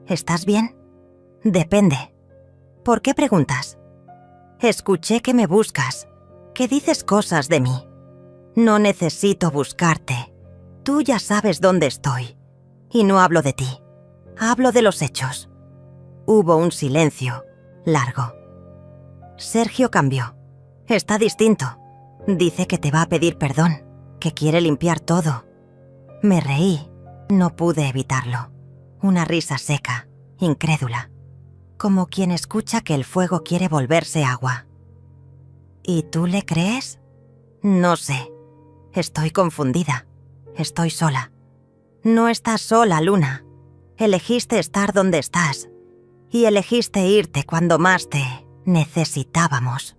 ¿estás bien?» «Depende. ¿Por qué preguntas?» «Escuché que me buscas, que dices cosas de mí. No necesito buscarte. Tú ya sabes dónde estoy. Y no hablo de ti. Hablo de los hechos». Hubo un silencio largo. Sergio cambió. Está distinto. Dice que te va a pedir perdón, que quiere limpiar todo. Me reí. No pude evitarlo. Una risa seca, incrédula, como quien escucha que el fuego quiere volverse agua. ¿Y tú le crees? No sé. Estoy confundida. Estoy sola. No estás sola, Luna. Elegiste estar donde estás. Y elegiste irte cuando más te necesitábamos.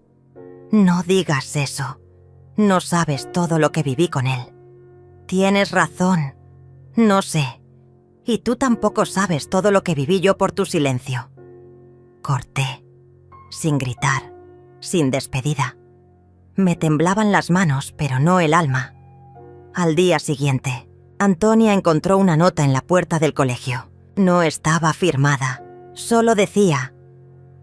No digas eso. No sabes todo lo que viví con él. Tienes razón. No sé. Y tú tampoco sabes todo lo que viví yo por tu silencio. Corté. Sin gritar. Sin despedida. Me temblaban las manos, pero no el alma. Al día siguiente, Antonia encontró una nota en la puerta del colegio. No estaba firmada. Solo decía: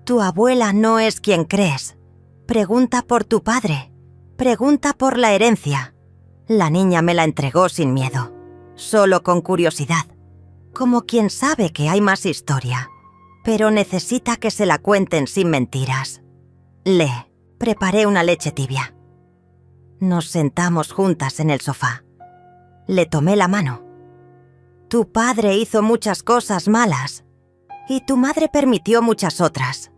«Tu abuela no es quien crees. Pregunta por tu padre. Pregunta por la herencia». La niña me la entregó sin miedo, solo con curiosidad, como quien sabe que hay más historia, pero necesita que se la cuenten sin mentiras. Le preparé una leche tibia. Nos sentamos juntas en el sofá. Le tomé la mano. «Tu padre hizo muchas cosas malas, y tu madre permitió muchas otras.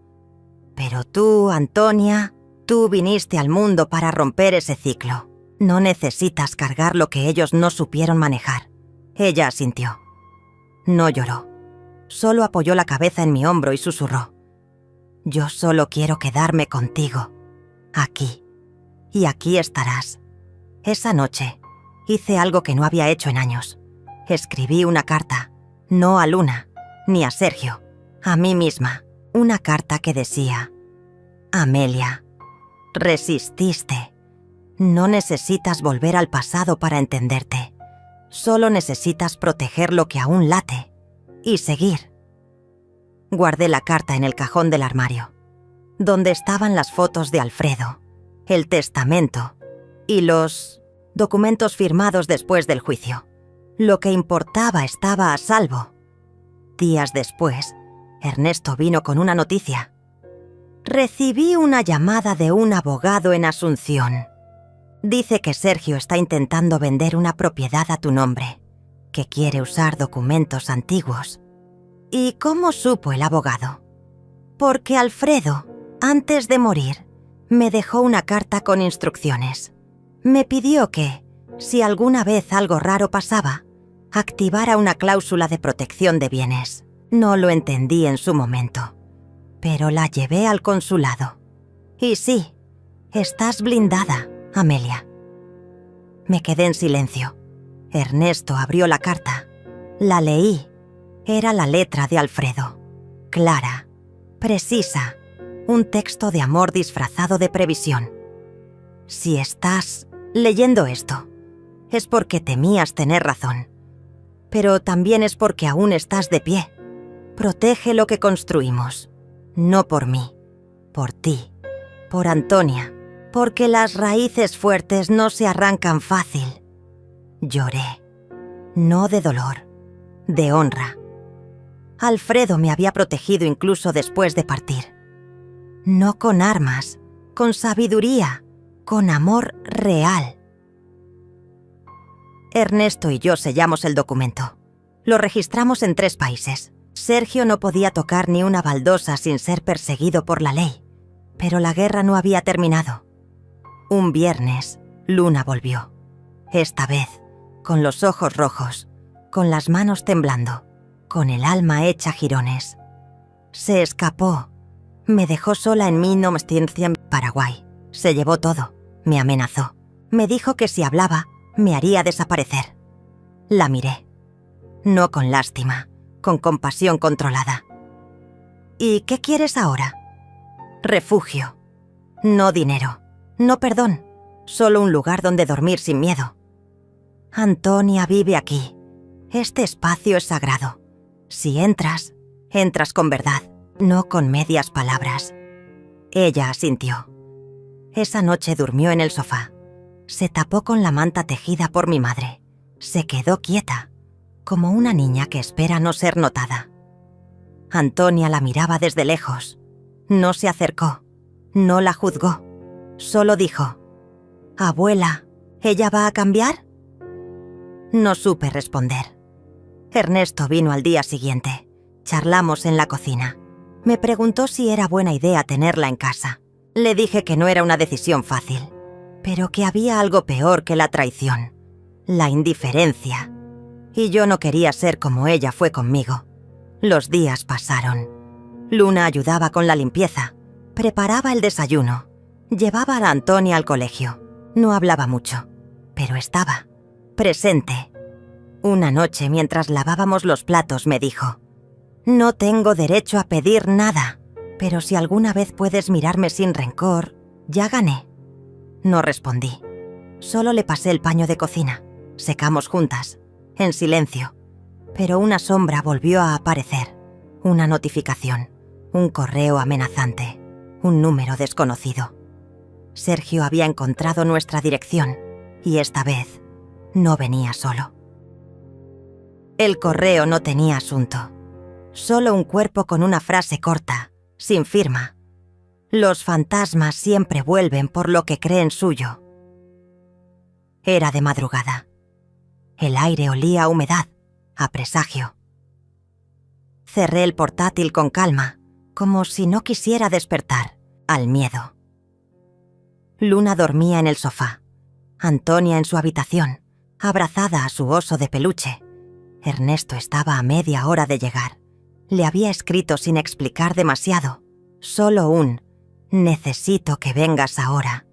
Pero tú, Antonia, tú viniste al mundo para romper ese ciclo. No necesitas cargar lo que ellos no supieron manejar». Ella asintió. No lloró. Solo apoyó la cabeza en mi hombro y susurró: «Yo solo quiero quedarme contigo. Aquí. Y aquí estarás». Esa noche hice algo que no había hecho en años. Escribí una carta, no a Luna, ni a Sergio, a mí misma. Una carta que decía: Amelia, resististe. No necesitas volver al pasado para entenderte. Solo necesitas proteger lo que aún late y seguir. Guardé la carta en el cajón del armario, donde estaban las fotos de Alfredo, el testamento y los documentos firmados después del juicio. Lo que importaba estaba a salvo. Días después, Ernesto vino con una noticia. Recibí una llamada de un abogado en Asunción. Dice que Sergio está intentando vender una propiedad a tu nombre, que quiere usar documentos antiguos. ¿Y cómo supo el abogado? Porque Alfredo, antes de morir, me dejó una carta con instrucciones. Me pidió que, si alguna vez algo raro pasaba, activara una cláusula de protección de bienes. No lo entendí en su momento, pero la llevé al consulado. Y sí, estás blindada, Amelia. Me quedé en silencio. Ernesto abrió la carta. La leí. Era la letra de Alfredo. Clara, precisa, un texto de amor disfrazado de previsión. Si estás leyendo esto, es porque temías tener razón. Pero también es porque aún estás de pie. Protege lo que construimos. No por mí, por ti, por Antonia, porque las raíces fuertes no se arrancan fácil. Lloré, no de dolor, de honra. Alfredo me había protegido incluso después de partir. No con armas, con sabiduría, con amor real. Ernesto y yo sellamos el documento. Lo registramos en 3 países. Sergio no podía tocar ni una baldosa sin ser perseguido por la ley, pero la guerra no había terminado. Un viernes, Luna volvió. Esta vez, con los ojos rojos, con las manos temblando, con el alma hecha jirones. Se escapó. Me dejó sola en en Paraguay. Se llevó todo. Me amenazó. Me dijo que si hablaba, me haría desaparecer. La miré. No con lástima, con compasión controlada. ¿Y qué quieres ahora? Refugio. No dinero. No perdón. Solo un lugar donde dormir sin miedo. Antonia vive aquí. Este espacio es sagrado. Si entras, entras con verdad, no con medias palabras. Ella asintió. Esa noche durmió en el sofá. Se tapó con la manta tejida por mi madre. Se quedó quieta, como una niña que espera no ser notada. Antonia la miraba desde lejos. No se acercó, no la juzgó. Solo dijo: «Abuela, ¿ella va a cambiar?». No supe responder. Ernesto vino al día siguiente. Charlamos en la cocina. Me preguntó si era buena idea tenerla en casa. Le dije que no era una decisión fácil, pero que había algo peor que la traición, la indiferencia. Y yo no quería ser como ella fue conmigo. Los días pasaron. Luna ayudaba con la limpieza, preparaba el desayuno, llevaba a Antonia al colegio. No hablaba mucho, pero estaba presente. Una noche, mientras lavábamos los platos, me dijo: «No tengo derecho a pedir nada, pero si alguna vez puedes mirarme sin rencor, ya gané». No respondí. Solo le pasé el paño de cocina. Secamos juntas, en silencio. Pero una sombra volvió a aparecer. Una notificación, un correo amenazante, un número desconocido. Sergio había encontrado nuestra dirección y esta vez no venía solo. El correo no tenía asunto. Solo un cuerpo con una frase corta, sin firma. Los fantasmas siempre vuelven por lo que creen suyo. Era de madrugada. El aire olía a humedad, a presagio. Cerré el portátil con calma, como si no quisiera despertar al miedo. Luna dormía en el sofá, Antonia en su habitación, abrazada a su oso de peluche. Ernesto estaba a media hora de llegar. Le había escrito sin explicar demasiado, solo un «necesito que vengas ahora».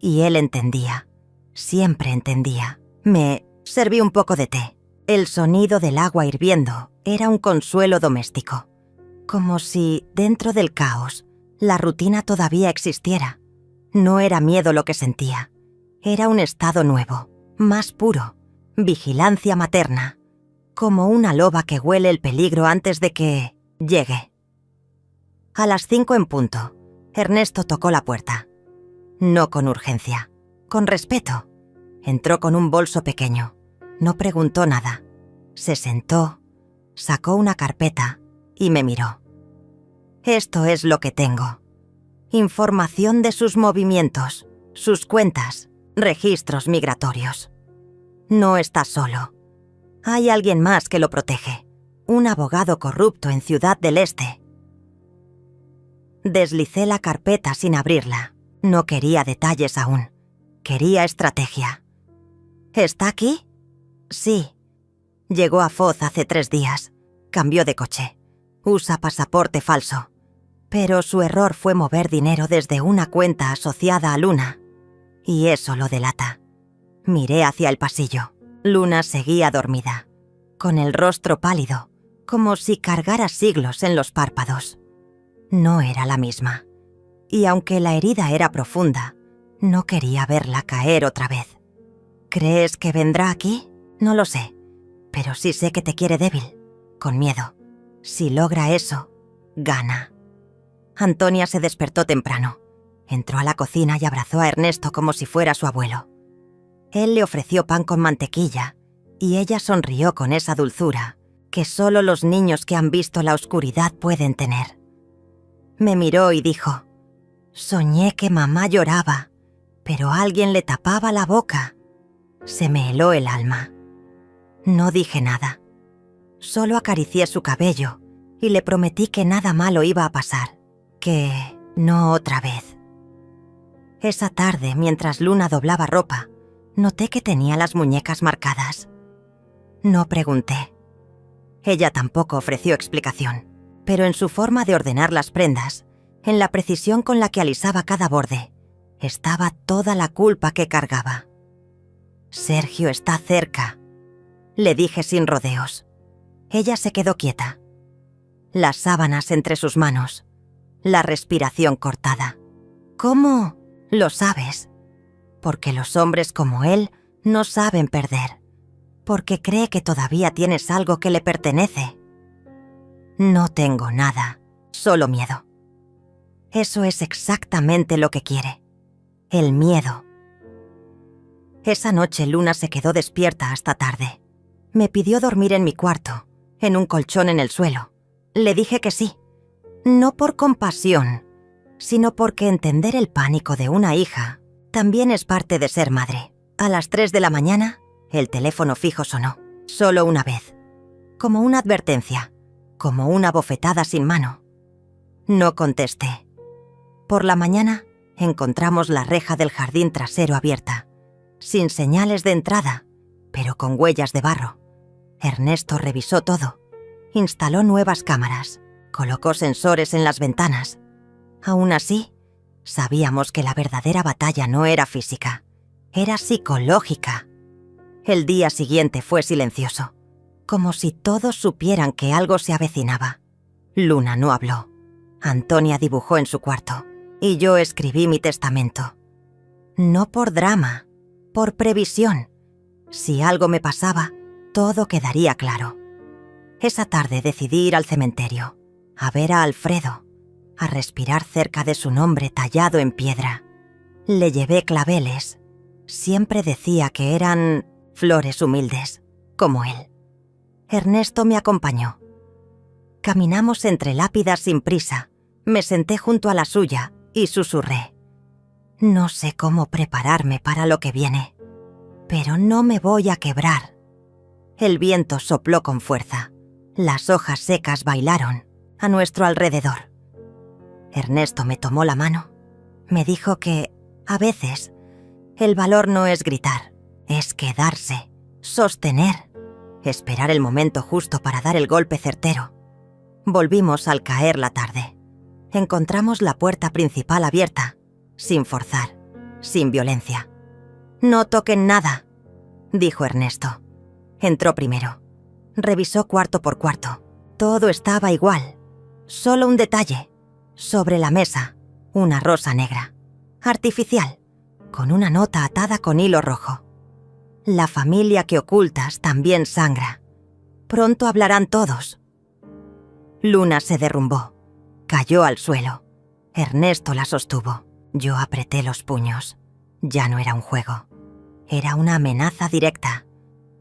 Y él entendía, siempre entendía. Me serví un poco de té. El sonido del agua hirviendo era un consuelo doméstico, como si, dentro del caos, la rutina todavía existiera. No era miedo lo que sentía. Era un estado nuevo, más puro, vigilancia materna, como una loba que huele el peligro antes de que llegue. A las 5 en punto, Ernesto tocó la puerta. No con urgencia, con respeto. Entró con un bolso pequeño. No preguntó nada. Se sentó, sacó una carpeta y me miró. Esto es lo que tengo. Información de sus movimientos, sus cuentas, registros migratorios. No está solo. Hay alguien más que lo protege. Un abogado corrupto en Ciudad del Este. Deslicé la carpeta sin abrirla. No quería detalles aún. Quería estrategia. ¿Está aquí? Sí. Llegó a Foz hace 3 días. Cambió de coche. Usa pasaporte falso. Pero su error fue mover dinero desde una cuenta asociada a Luna. Y eso lo delata. Miré hacia el pasillo. Luna seguía dormida, con el rostro pálido, como si cargara siglos en los párpados. No era la misma. Y aunque la herida era profunda, no quería verla caer otra vez. ¿Crees que vendrá aquí? No lo sé. Pero sí sé que te quiere débil, con miedo. Si logra eso, gana. Antonia se despertó temprano. Entró a la cocina y abrazó a Ernesto como si fuera su abuelo. Él le ofreció pan con mantequilla y ella sonrió con esa dulzura que solo los niños que han visto la oscuridad pueden tener. Me miró y dijo: «Soñé que mamá lloraba, pero alguien le tapaba la boca». Se me heló el alma. No dije nada. Solo acaricié su cabello y le prometí que nada malo iba a pasar, que no otra vez. Esa tarde, mientras Luna doblaba ropa, noté que tenía las muñecas marcadas. No pregunté. Ella tampoco ofreció explicación, pero en su forma de ordenar las prendas, en la precisión con la que alisaba cada borde, estaba toda la culpa que cargaba. «Sergio está cerca», le dije sin rodeos. Ella se quedó quieta. Las sábanas entre sus manos, la respiración cortada. «¿Cómo lo sabes?» Porque los hombres como él no saben perder. Porque cree que todavía tienes algo que le pertenece. No tengo nada, solo miedo. Eso es exactamente lo que quiere. El miedo. Esa noche Luna se quedó despierta hasta tarde. Me pidió dormir en mi cuarto, en un colchón en el suelo. Le dije que sí. No por compasión, sino porque entender el pánico de una hija también es parte de ser madre. A las 3 de la mañana, el teléfono fijo sonó, solo una vez. Como una advertencia, como una bofetada sin mano. No contesté. Por la mañana, encontramos la reja del jardín trasero abierta, sin señales de entrada, pero con huellas de barro. Ernesto revisó todo. Instaló nuevas cámaras, colocó sensores en las ventanas. Aún así, sabíamos que la verdadera batalla no era física, era psicológica. El día siguiente fue silencioso, como si todos supieran que algo se avecinaba. Luna no habló. Antonia dibujó en su cuarto y yo escribí mi testamento. No por drama, por previsión. Si algo me pasaba, todo quedaría claro. Esa tarde decidí ir al cementerio, a ver a Alfredo, a respirar cerca de su nombre tallado en piedra. Le llevé claveles. Siempre decía que eran flores humildes, como él. Ernesto me acompañó. Caminamos entre lápidas sin prisa. Me senté junto a la suya y susurré: «No sé cómo prepararme para lo que viene, pero no me voy a quebrar». El viento sopló con fuerza. Las hojas secas bailaron a nuestro alrededor. Ernesto me tomó la mano. Me dijo que, a veces, el valor no es gritar, es quedarse, sostener, esperar el momento justo para dar el golpe certero. Volvimos al caer la tarde. Encontramos la puerta principal abierta, sin forzar, sin violencia. «No toquen nada», dijo Ernesto. Entró primero. Revisó cuarto por cuarto. Todo estaba igual. Solo un detalle. Sobre la mesa, una rosa negra, artificial, con una nota atada con hilo rojo. La familia que ocultas también sangra. Pronto hablarán todos. Luna se derrumbó. Cayó al suelo. Ernesto la sostuvo. Yo apreté los puños. Ya no era un juego. Era una amenaza directa.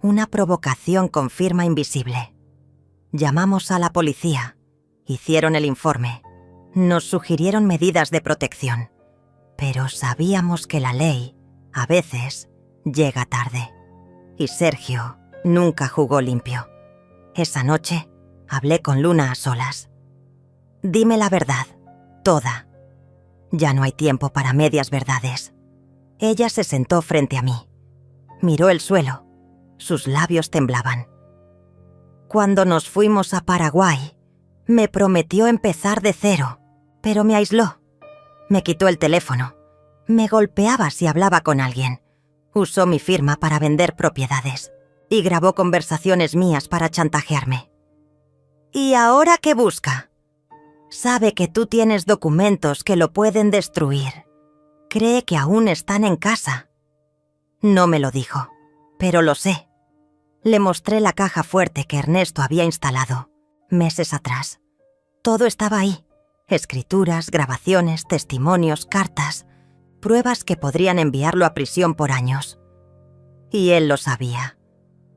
Una provocación con firma invisible. Llamamos a la policía. Hicieron el informe. Nos sugirieron medidas de protección. Pero sabíamos que la ley, a veces, llega tarde. Y Sergio nunca jugó limpio. Esa noche, hablé con Luna a solas. Dime la verdad, toda. Ya no hay tiempo para medias verdades. Ella se sentó frente a mí. Miró el suelo. Sus labios temblaban. Cuando nos fuimos a Paraguay, me prometió empezar de cero, pero me aisló. Me quitó el teléfono. Me golpeaba si hablaba con alguien. Usó mi firma para vender propiedades y grabó conversaciones mías para chantajearme. ¿Y ahora qué busca? Sabe que tú tienes documentos que lo pueden destruir. Cree que aún están en casa. No me lo dijo, pero lo sé. Le mostré la caja fuerte que Ernesto había instalado meses atrás. Todo estaba ahí. Escrituras, grabaciones, testimonios, cartas, pruebas que podrían enviarlo a prisión por años. Y él lo sabía.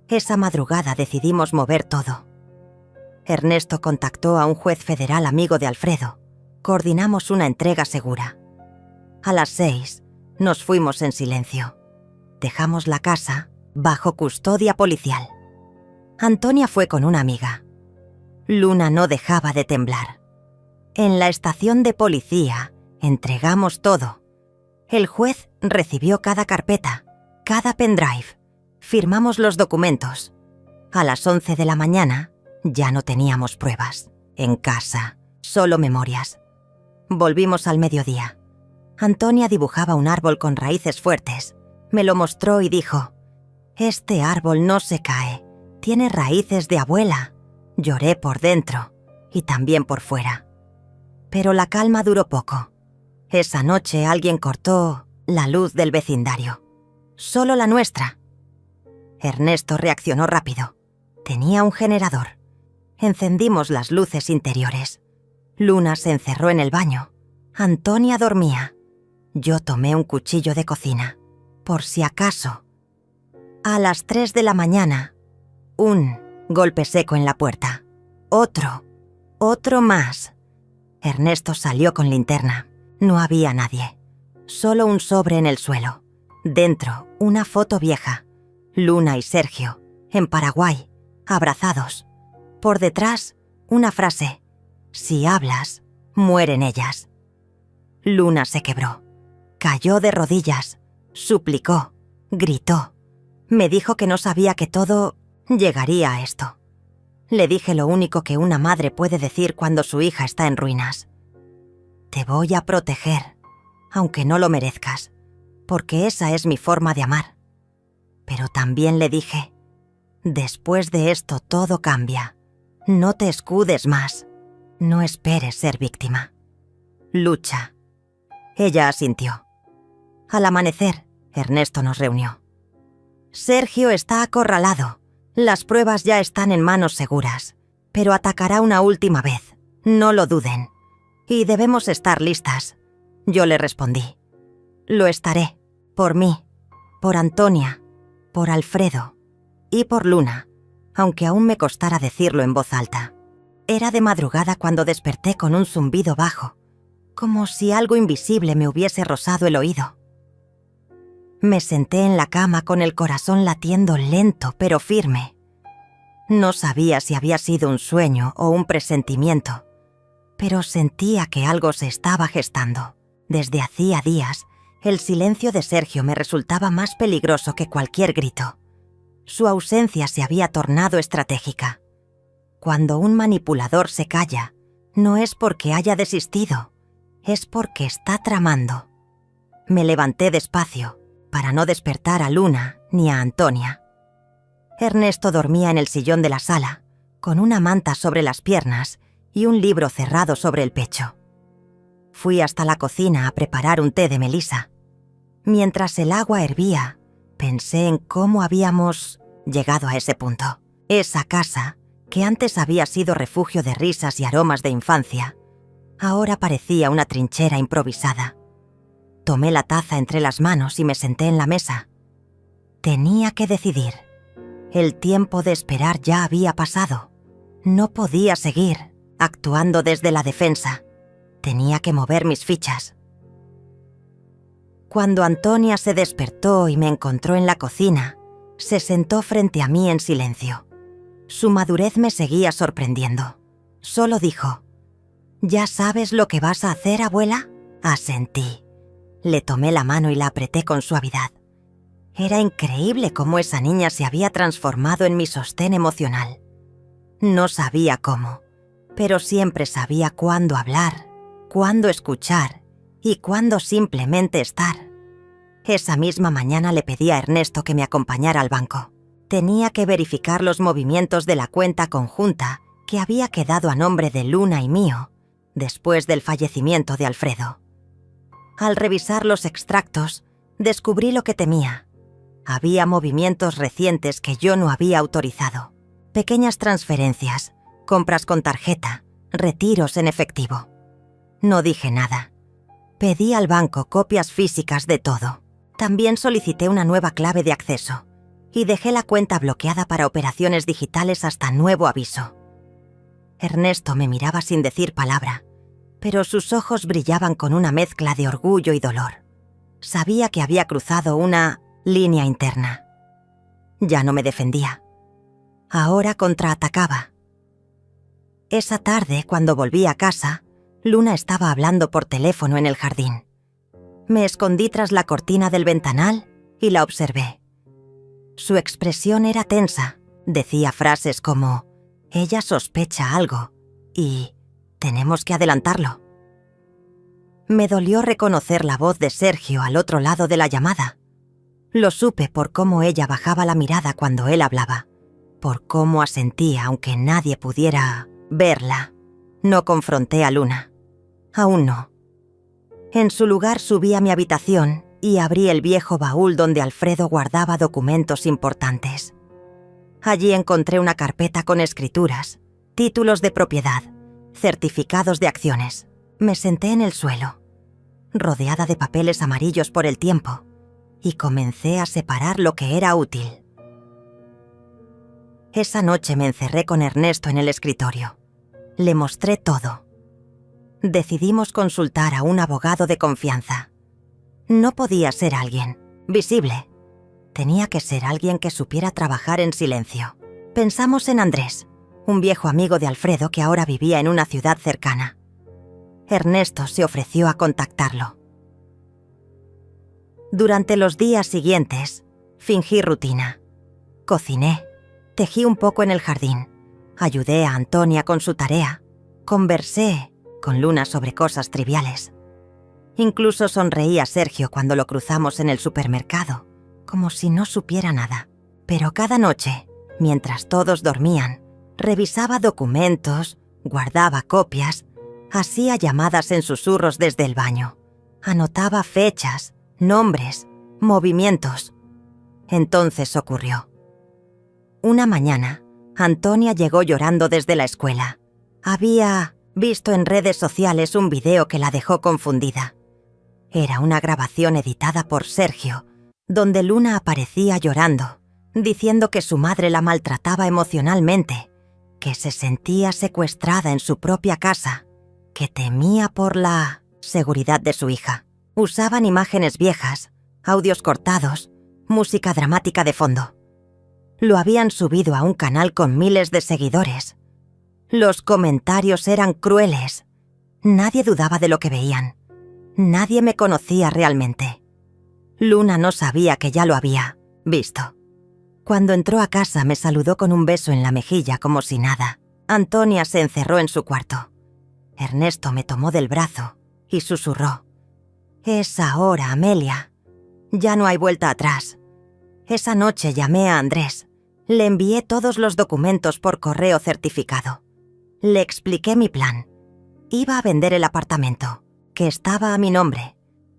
Esa madrugada decidimos mover todo. Ernesto contactó a un juez federal amigo de Alfredo. Coordinamos una entrega segura. A las 6 nos fuimos en silencio. Dejamos la casa bajo custodia policial. Antonia fue con una amiga. Luna no dejaba de temblar. En la estación de policía entregamos todo. El juez recibió cada carpeta, cada pendrive. Firmamos los documentos. A las 11 de la mañana ya no teníamos pruebas. En casa, solo memorias. Volvimos al mediodía. Antonia dibujaba un árbol con raíces fuertes. Me lo mostró y dijo: «Este árbol no se cae. Tiene raíces de abuela». Lloré por dentro y también por fuera. Pero la calma duró poco. Esa noche alguien cortó la luz del vecindario. Solo la nuestra. Ernesto reaccionó rápido. Tenía un generador. Encendimos las luces interiores. Luna se encerró en el baño. Antonia dormía. Yo tomé un cuchillo de cocina, por si acaso. A las 3 de la mañana, un golpe seco en la puerta. Otro más. Ernesto salió con linterna. No había nadie. Solo un sobre en el suelo. Dentro, una foto vieja. Luna y Sergio, en Paraguay, abrazados. Por detrás, una frase: «Si hablas, mueren ellas». Luna se quebró. Cayó de rodillas. Suplicó. Gritó. Me dijo que no sabía que todo llegaría a esto. Le dije lo único que una madre puede decir cuando su hija está en ruinas. Te voy a proteger, aunque no lo merezcas, porque esa es mi forma de amar. Pero también le dije: después de esto todo cambia. No te escudes más. No esperes ser víctima. Lucha. Ella asintió. Al amanecer, Ernesto nos reunió. Sergio está acorralado. Las pruebas ya están en manos seguras, pero atacará una última vez. No lo duden. Y debemos estar listas. Yo le respondí: lo estaré. Por mí, por Antonia, por Alfredo y por Luna, aunque aún me costara decirlo en voz alta. Era de madrugada cuando desperté con un zumbido bajo, como si algo invisible me hubiese rozado el oído. Me senté en la cama con el corazón latiendo lento pero firme. No sabía si había sido un sueño o un presentimiento, pero sentía que algo se estaba gestando. Desde hacía días, el silencio de Sergio me resultaba más peligroso que cualquier grito. Su ausencia se había tornado estratégica. Cuando un manipulador se calla, no es porque haya desistido, es porque está tramando. Me levanté despacio, para no despertar a Luna ni a Antonia. Ernesto dormía en el sillón de la sala, con una manta sobre las piernas y un libro cerrado sobre el pecho. Fui hasta la cocina a preparar un té de melisa. Mientras el agua hervía, pensé en cómo habíamos llegado a ese punto. Esa casa, que antes había sido refugio de risas y aromas de infancia, ahora parecía una trinchera improvisada. Tomé la taza entre las manos y me senté en la mesa. Tenía que decidir. El tiempo de esperar ya había pasado. No podía seguir actuando desde la defensa. Tenía que mover mis fichas. Cuando Antonia se despertó y me encontró en la cocina, se sentó frente a mí en silencio. Su madurez me seguía sorprendiendo. Solo dijo: «¿Ya sabes lo que vas a hacer, abuela?». Asentí. Le tomé la mano y la apreté con suavidad. Era increíble cómo esa niña se había transformado en mi sostén emocional. No sabía cómo, pero siempre sabía cuándo hablar, cuándo escuchar y cuándo simplemente estar. Esa misma mañana le pedí a Ernesto que me acompañara al banco. Tenía que verificar los movimientos de la cuenta conjunta que había quedado a nombre de Luna y mío después del fallecimiento de Alfredo. Al revisar los extractos, descubrí lo que temía. Había movimientos recientes que yo no había autorizado. Pequeñas transferencias, compras con tarjeta, retiros en efectivo. No dije nada. Pedí al banco copias físicas de todo. También solicité una nueva clave de acceso y dejé la cuenta bloqueada para operaciones digitales hasta nuevo aviso. Ernesto me miraba sin decir palabra, pero sus ojos brillaban con una mezcla de orgullo y dolor. Sabía que había cruzado una línea interna. Ya no me defendía. Ahora contraatacaba. Esa tarde, cuando volví a casa, Luna estaba hablando por teléfono en el jardín. Me escondí tras la cortina del ventanal y la observé. Su expresión era tensa. Decía frases como: «Ella sospecha algo» y «tenemos que adelantarlo». Me dolió reconocer la voz de Sergio al otro lado de la llamada. Lo supe por cómo ella bajaba la mirada cuando él hablaba, por cómo asentía aunque nadie pudiera verla. No confronté a Luna. Aún no. En su lugar subí a mi habitación y abrí el viejo baúl donde Alfredo guardaba documentos importantes. Allí encontré una carpeta con escrituras, títulos de propiedad, certificados de acciones. Me senté en el suelo, rodeada de papeles amarillos por el tiempo, y comencé a separar lo que era útil. Esa noche me encerré con Ernesto en el escritorio. Le mostré todo. Decidimos consultar a un abogado de confianza. No podía ser alguien visible. Tenía que ser alguien que supiera trabajar en silencio. Pensamos en Andrés, un viejo amigo de Alfredo que ahora vivía en una ciudad cercana. Ernesto se ofreció a contactarlo. Durante los días siguientes, fingí rutina. Cociné, tejí un poco en el jardín, ayudé a Antonia con su tarea, conversé con Luna sobre cosas triviales. Incluso sonreí a Sergio cuando lo cruzamos en el supermercado, como si no supiera nada. Pero cada noche, mientras todos dormían, revisaba documentos, guardaba copias, hacía llamadas en susurros desde el baño, anotaba fechas, nombres, movimientos. Entonces ocurrió. Una mañana, Antonia llegó llorando desde la escuela. Había visto en redes sociales un video que la dejó confundida. Era una grabación editada por Sergio, donde Luna aparecía llorando, diciendo que su madre la maltrataba emocionalmente, que se sentía secuestrada en su propia casa, que temía por la seguridad de su hija. Usaban imágenes viejas, audios cortados, música dramática de fondo. Lo habían subido a un canal con miles de seguidores. Los comentarios eran crueles. Nadie dudaba de lo que veían. Nadie me conocía realmente. Luna no sabía que ya lo había visto. Cuando entró a casa me saludó con un beso en la mejilla como si nada. Antonia se encerró en su cuarto. Ernesto me tomó del brazo y susurró: «Es ahora, Amelia. Ya no hay vuelta atrás». Esa noche llamé a Andrés. Le envié todos los documentos por correo certificado. Le expliqué mi plan. Iba a vender el apartamento. que estaba a mi nombre,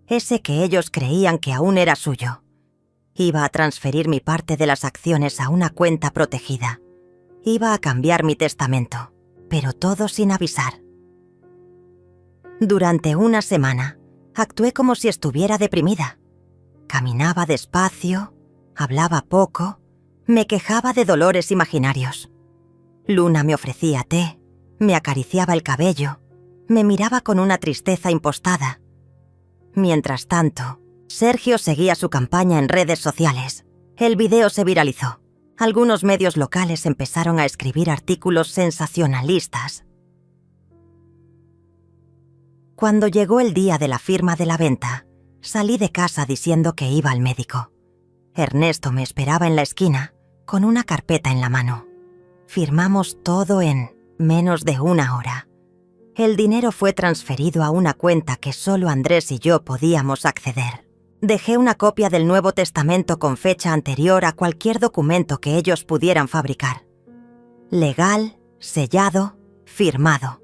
ese que ellos creían que aún era suyo. Iba a transferir mi parte de las acciones a una cuenta protegida. Iba a cambiar mi testamento, pero todo sin avisar. Durante una semana, actué como si estuviera deprimida. Caminaba despacio, hablaba poco, me quejaba de dolores imaginarios. Luna me ofrecía té, me acariciaba el cabello, me miraba con una tristeza impostada. Mientras tanto, Sergio seguía su campaña en redes sociales. El video se viralizó. Algunos medios locales empezaron a escribir artículos sensacionalistas. Cuando llegó el día de la firma de la venta, salí de casa diciendo que iba al médico. Ernesto me esperaba en la esquina, con una carpeta en la mano. Firmamos todo en menos de una hora. El dinero fue transferido a una cuenta que solo Andrés y yo podíamos acceder. Dejé una copia del Nuevo Testamento con fecha anterior a cualquier documento que ellos pudieran fabricar. Legal, sellado, firmado.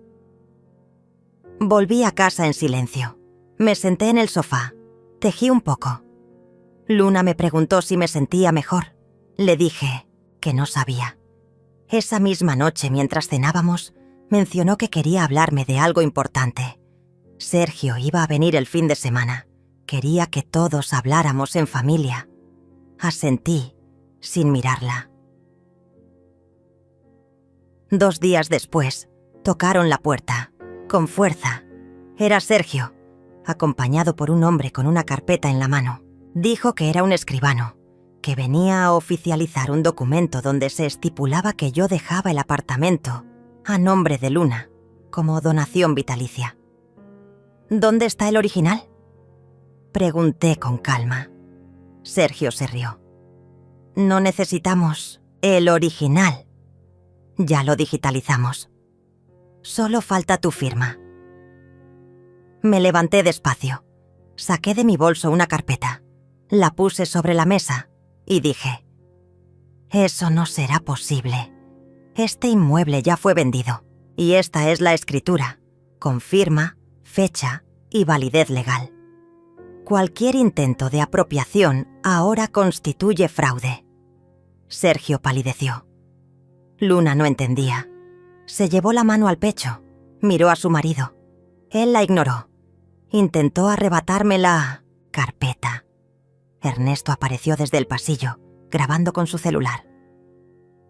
Volví a casa en silencio. Me senté en el sofá. Tejí un poco. Luna me preguntó si me sentía mejor. Le dije que no sabía. Esa misma noche, mientras cenábamos, mencionó que quería hablarme de algo importante. Sergio iba a venir el fin de semana. Quería que todos habláramos en familia. Asentí, sin mirarla. 2 días después, tocaron la puerta, con fuerza. Era Sergio, acompañado por un hombre con una carpeta en la mano. Dijo que era un escribano, que venía a oficializar un documento donde se estipulaba que yo dejaba el apartamento a nombre de Luna, como donación vitalicia. ¿Dónde está el original?, pregunté con calma. Sergio se rió. No necesitamos el original. Ya lo digitalizamos. Solo falta tu firma. Me levanté despacio. Saqué de mi bolso una carpeta. La puse sobre la mesa y dije: eso no será posible. Este inmueble ya fue vendido y esta es la escritura, con firma, fecha y validez legal. Cualquier intento de apropiación ahora constituye fraude. Sergio palideció. Luna no entendía. Se llevó la mano al pecho, miró a su marido. Él la ignoró. Intentó arrebatarme la carpeta. Ernesto apareció desde el pasillo, grabando con su celular.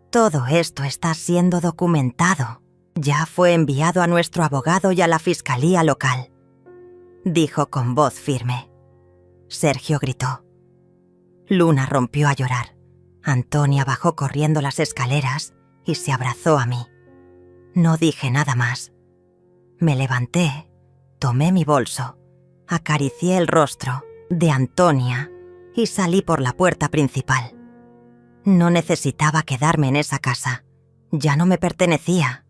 Todo esto está siendo documentado. Ya fue enviado a nuestro abogado y a la fiscalía local, dijo con voz firme. Sergio gritó. Luna rompió a llorar. Antonia bajó corriendo las escaleras y se abrazó a mí. No dije nada más. Me levanté, tomé mi bolso, acaricié el rostro de Antonia y salí por la puerta principal. No necesitaba quedarme en esa casa. Ya no me pertenecía.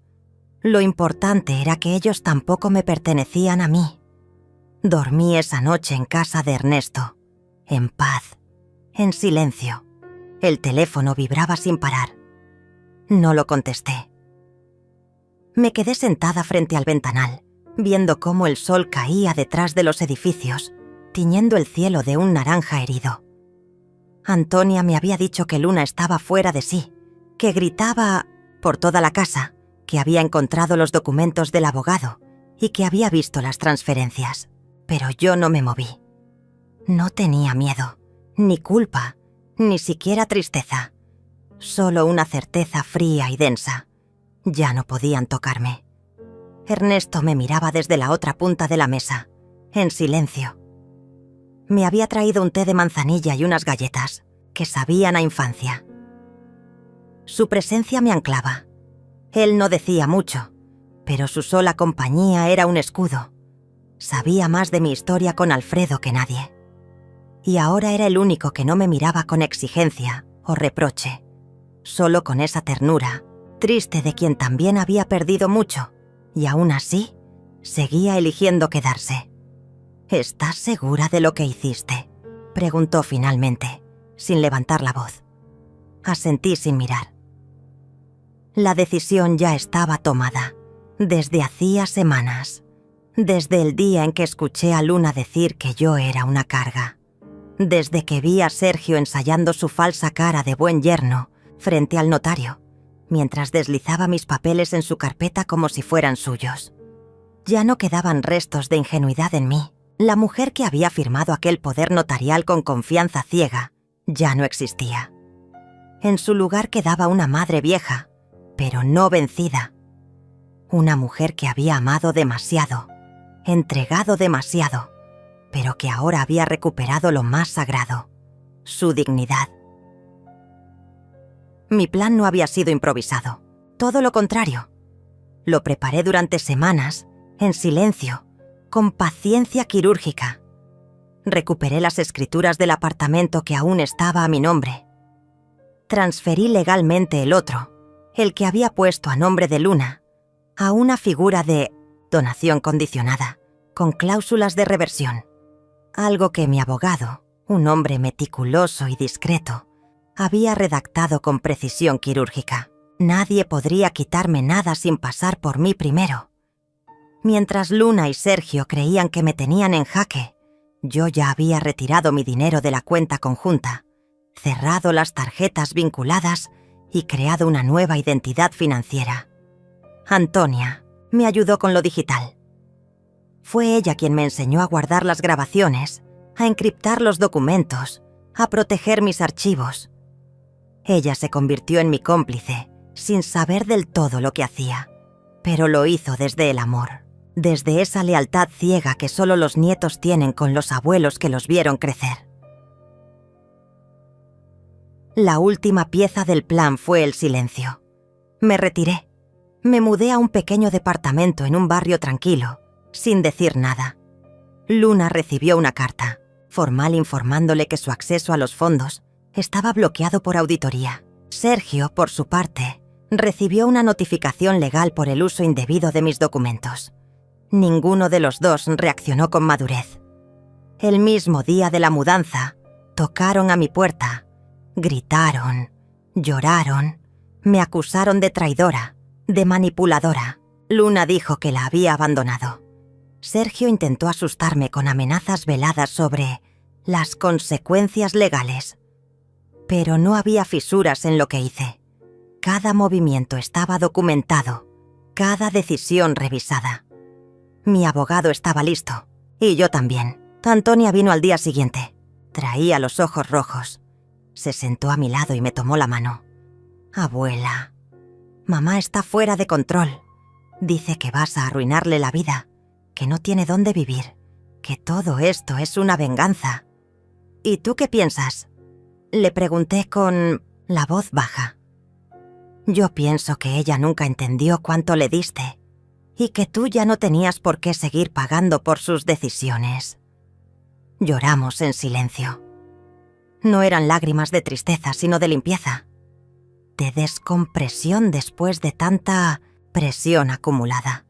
Lo importante era que ellos tampoco me pertenecían a mí. Dormí esa noche en casa de Ernesto, en paz, en silencio. El teléfono vibraba sin parar. No lo contesté. Me quedé sentada frente al ventanal, viendo cómo el sol caía detrás de los edificios, tiñendo el cielo de un naranja herido. Antonia me había dicho que Luna estaba fuera de sí, que gritaba por toda la casa, que había encontrado los documentos del abogado y que había visto las transferencias. Pero yo no me moví. No tenía miedo, ni culpa, ni siquiera tristeza. Solo una certeza fría y densa. Ya no podían tocarme. Ernesto me miraba desde la otra punta de la mesa, en silencio. Me había traído un té de manzanilla y unas galletas, que sabían a infancia. Su presencia me anclaba. Él no decía mucho, pero su sola compañía era un escudo. Sabía más de mi historia con Alfredo que nadie. Y ahora era el único que no me miraba con exigencia o reproche, solo con esa ternura, triste de quien también había perdido mucho, y aún así, seguía eligiendo quedarse. ¿Estás segura de lo que hiciste?, preguntó finalmente, sin levantar la voz. Asentí sin mirar. La decisión ya estaba tomada, desde hacía semanas. Desde el día en que escuché a Luna decir que yo era una carga. Desde que vi a Sergio ensayando su falsa cara de buen yerno frente al notario, mientras deslizaba mis papeles en su carpeta como si fueran suyos. Ya no quedaban restos de ingenuidad en mí. La mujer que había firmado aquel poder notarial con confianza ciega ya no existía. En su lugar quedaba una madre vieja, pero no vencida. Una mujer que había amado demasiado, entregado demasiado, pero que ahora había recuperado lo más sagrado, su dignidad. Mi plan no había sido improvisado, todo lo contrario. Lo preparé durante semanas, en silencio, con paciencia quirúrgica. Recuperé las escrituras del apartamento que aún estaba a mi nombre. Transferí legalmente el otro, el que había puesto a nombre de Luna, a una figura de donación condicionada, con cláusulas de reversión. Algo que mi abogado, un hombre meticuloso y discreto, había redactado con precisión quirúrgica. Nadie podría quitarme nada sin pasar por mí primero. Mientras Luna y Sergio creían que me tenían en jaque, yo ya había retirado mi dinero de la cuenta conjunta, cerrado las tarjetas vinculadas y creado una nueva identidad financiera. Antonia me ayudó con lo digital. Fue ella quien me enseñó a guardar las grabaciones, a encriptar los documentos, a proteger mis archivos. Ella se convirtió en mi cómplice, sin saber del todo lo que hacía, pero lo hizo desde el amor, desde esa lealtad ciega que solo los nietos tienen con los abuelos que los vieron crecer. La última pieza del plan fue el silencio. Me retiré. Me mudé a un pequeño departamento en un barrio tranquilo, sin decir nada. Luna recibió una carta, formal informándole que su acceso a los fondos estaba bloqueado por auditoría. Sergio, por su parte, recibió una notificación legal por el uso indebido de mis documentos. Ninguno de los dos reaccionó con madurez. El mismo día de la mudanza, tocaron a mi puerta, gritaron, lloraron, me acusaron de traidora, de manipuladora. Luna dijo que la había abandonado. Sergio intentó asustarme con amenazas veladas sobre las consecuencias legales. Pero no había fisuras en lo que hice. Cada movimiento estaba documentado, cada decisión revisada. Mi abogado estaba listo, y yo también. Antonia vino al día siguiente. Traía los ojos rojos. Se sentó a mi lado y me tomó la mano. Abuela, mamá está fuera de control. Dice que vas a arruinarle la vida, que no tiene dónde vivir, que todo esto es una venganza. ¿Y tú qué piensas?, le pregunté con la voz baja. Yo pienso que ella nunca entendió cuánto le diste y que tú ya no tenías por qué seguir pagando por sus decisiones. Lloramos en silencio. No eran lágrimas de tristeza, sino de limpieza, de descompresión después de tanta presión acumulada.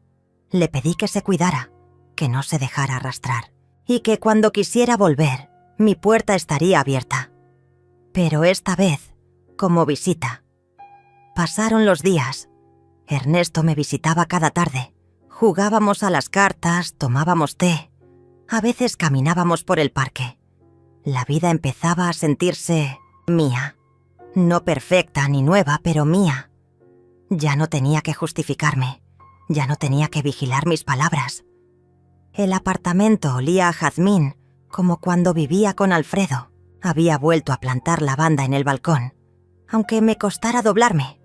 Le pedí que se cuidara, que no se dejara arrastrar y que cuando quisiera volver, mi puerta estaría abierta. Pero esta vez, como visita. Pasaron los días. Ernesto me visitaba cada tarde. Jugábamos a las cartas, tomábamos té. A veces caminábamos por el parque. La vida empezaba a sentirse mía. No perfecta ni nueva, pero mía. Ya no tenía que justificarme. Ya no tenía que vigilar mis palabras. El apartamento olía a jazmín, como cuando vivía con Alfredo. Había vuelto a plantar lavanda en el balcón, aunque me costara doblarme.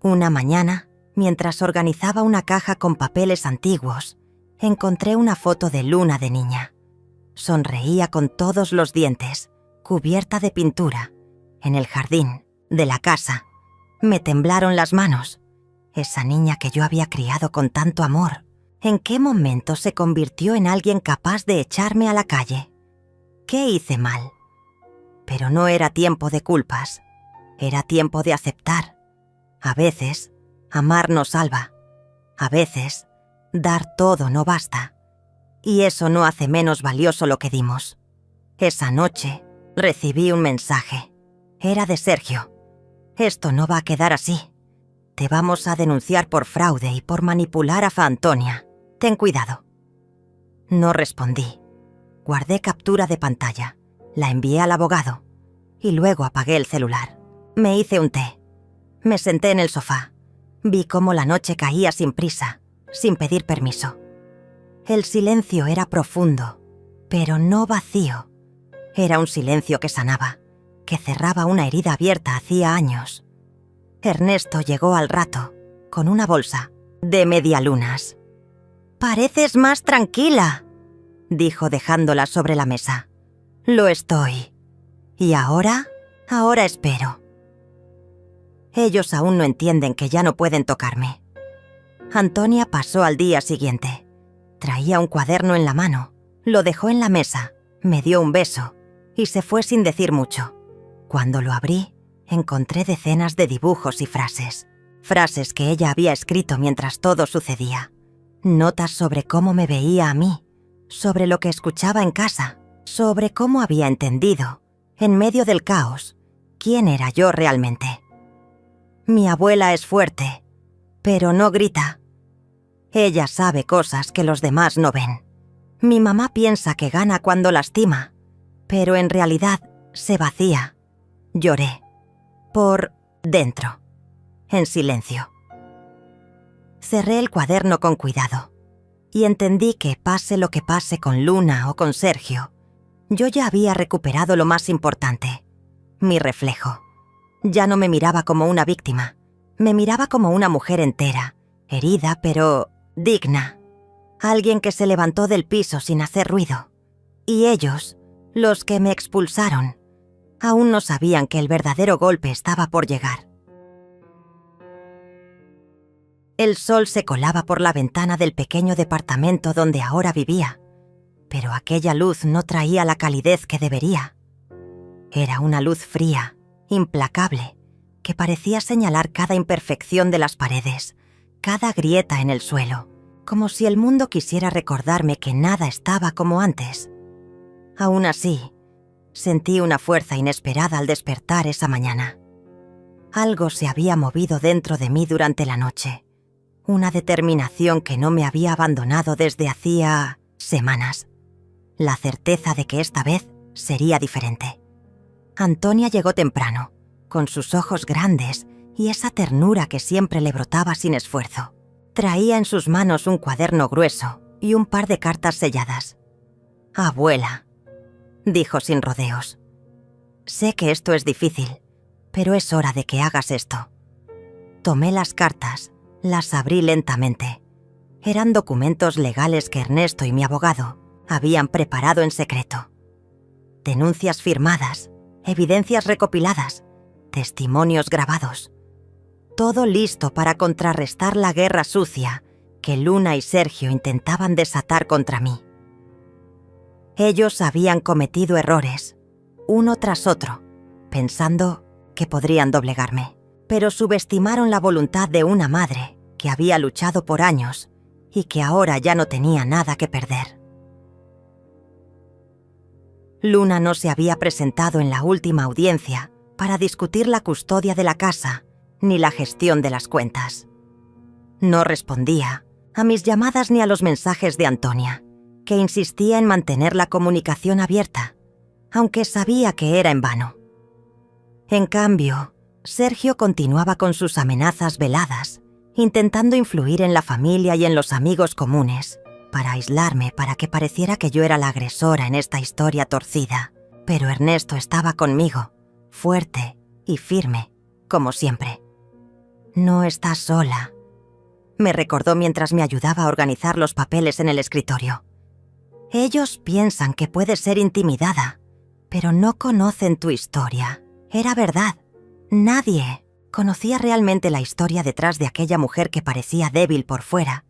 Una mañana, mientras organizaba una caja con papeles antiguos, encontré una foto de Luna de niña. Sonreía con todos los dientes, cubierta de pintura, en el jardín de la casa. Me temblaron las manos. Esa niña que yo había criado con tanto amor, ¿en qué momento se convirtió en alguien capaz de echarme a la calle? ¿Qué hice mal? Pero no era tiempo de culpas. Era tiempo de aceptar. A veces, amar no salva. A veces, dar todo no basta. Y eso no hace menos valioso lo que dimos. Esa noche, recibí un mensaje. Era de Sergio. Esto no va a quedar así. Te vamos a denunciar por fraude y por manipular a Fa Antonia. Ten cuidado. No respondí. Guardé captura de pantalla, la envié al abogado y luego apagué el celular. Me hice un té. Me senté en el sofá. Vi cómo la noche caía sin prisa, sin pedir permiso. El silencio era profundo, pero no vacío. Era un silencio que sanaba, que cerraba una herida abierta hacía años. Ernesto llegó al rato, con una bolsa de medialunas. «Pareces más tranquila», dijo dejándola sobre la mesa. «Lo estoy. ¿Y ahora? Ahora espero». Ellos aún no entienden que ya no pueden tocarme. Antonia pasó al día siguiente. Traía un cuaderno en la mano, lo dejó en la mesa, me dio un beso y se fue sin decir mucho. Cuando lo abrí, encontré decenas de dibujos y frases. Frases que ella había escrito mientras todo sucedía. Notas sobre cómo me veía a mí, sobre lo que escuchaba en casa, sobre cómo había entendido, en medio del caos, quién era yo realmente. Mi abuela es fuerte, pero no grita. Ella sabe cosas que los demás no ven. Mi mamá piensa que gana cuando lastima, pero en realidad se vacía. Lloré. Por dentro. En silencio. Cerré el cuaderno con cuidado y entendí que pase lo que pase con Luna o con Sergio, yo ya había recuperado lo más importante, mi reflejo. Ya no me miraba como una víctima, me miraba como una mujer entera, herida pero digna. Alguien que se levantó del piso sin hacer ruido. Y ellos, los que me expulsaron, aún no sabían que el verdadero golpe estaba por llegar. El sol se colaba por la ventana del pequeño departamento donde ahora vivía, pero aquella luz no traía la calidez que debería. Era una luz fría, implacable, que parecía señalar cada imperfección de las paredes, cada grieta en el suelo, como si el mundo quisiera recordarme que nada estaba como antes. Aún así, sentí una fuerza inesperada al despertar esa mañana. Algo se había movido dentro de mí durante la noche. Una determinación que no me había abandonado desde hacía semanas. La certeza de que esta vez sería diferente. Antonia llegó temprano, con sus ojos grandes y esa ternura que siempre le brotaba sin esfuerzo. Traía en sus manos un cuaderno grueso y un par de cartas selladas. «Abuela», dijo sin rodeos. «Sé que esto es difícil, pero es hora de que hagas esto». Tomé las cartas, las abrí lentamente. Eran documentos legales que Ernesto y mi abogado habían preparado en secreto. Denuncias firmadas, evidencias recopiladas, testimonios grabados. Todo listo para contrarrestar la guerra sucia que Luna y Sergio intentaban desatar contra mí. Ellos habían cometido errores, uno tras otro, pensando que podrían doblegarme, pero subestimaron la voluntad de una madre que había luchado por años y que ahora ya no tenía nada que perder. Luna no se había presentado en la última audiencia para discutir la custodia de la casa ni la gestión de las cuentas. No respondía a mis llamadas ni a los mensajes de Antonia, que insistía en mantener la comunicación abierta, aunque sabía que era en vano. En cambio, Sergio continuaba con sus amenazas veladas, intentando influir en la familia y en los amigos comunes, para aislarme, para que pareciera que yo era la agresora en esta historia torcida. Pero Ernesto estaba conmigo, fuerte y firme, como siempre. «No estás sola», me recordó mientras me ayudaba a organizar los papeles en el escritorio. «Ellos piensan que puedes ser intimidada, pero no conocen tu historia. Era verdad. Nadie conocía realmente la historia detrás de aquella mujer que parecía débil por fuera,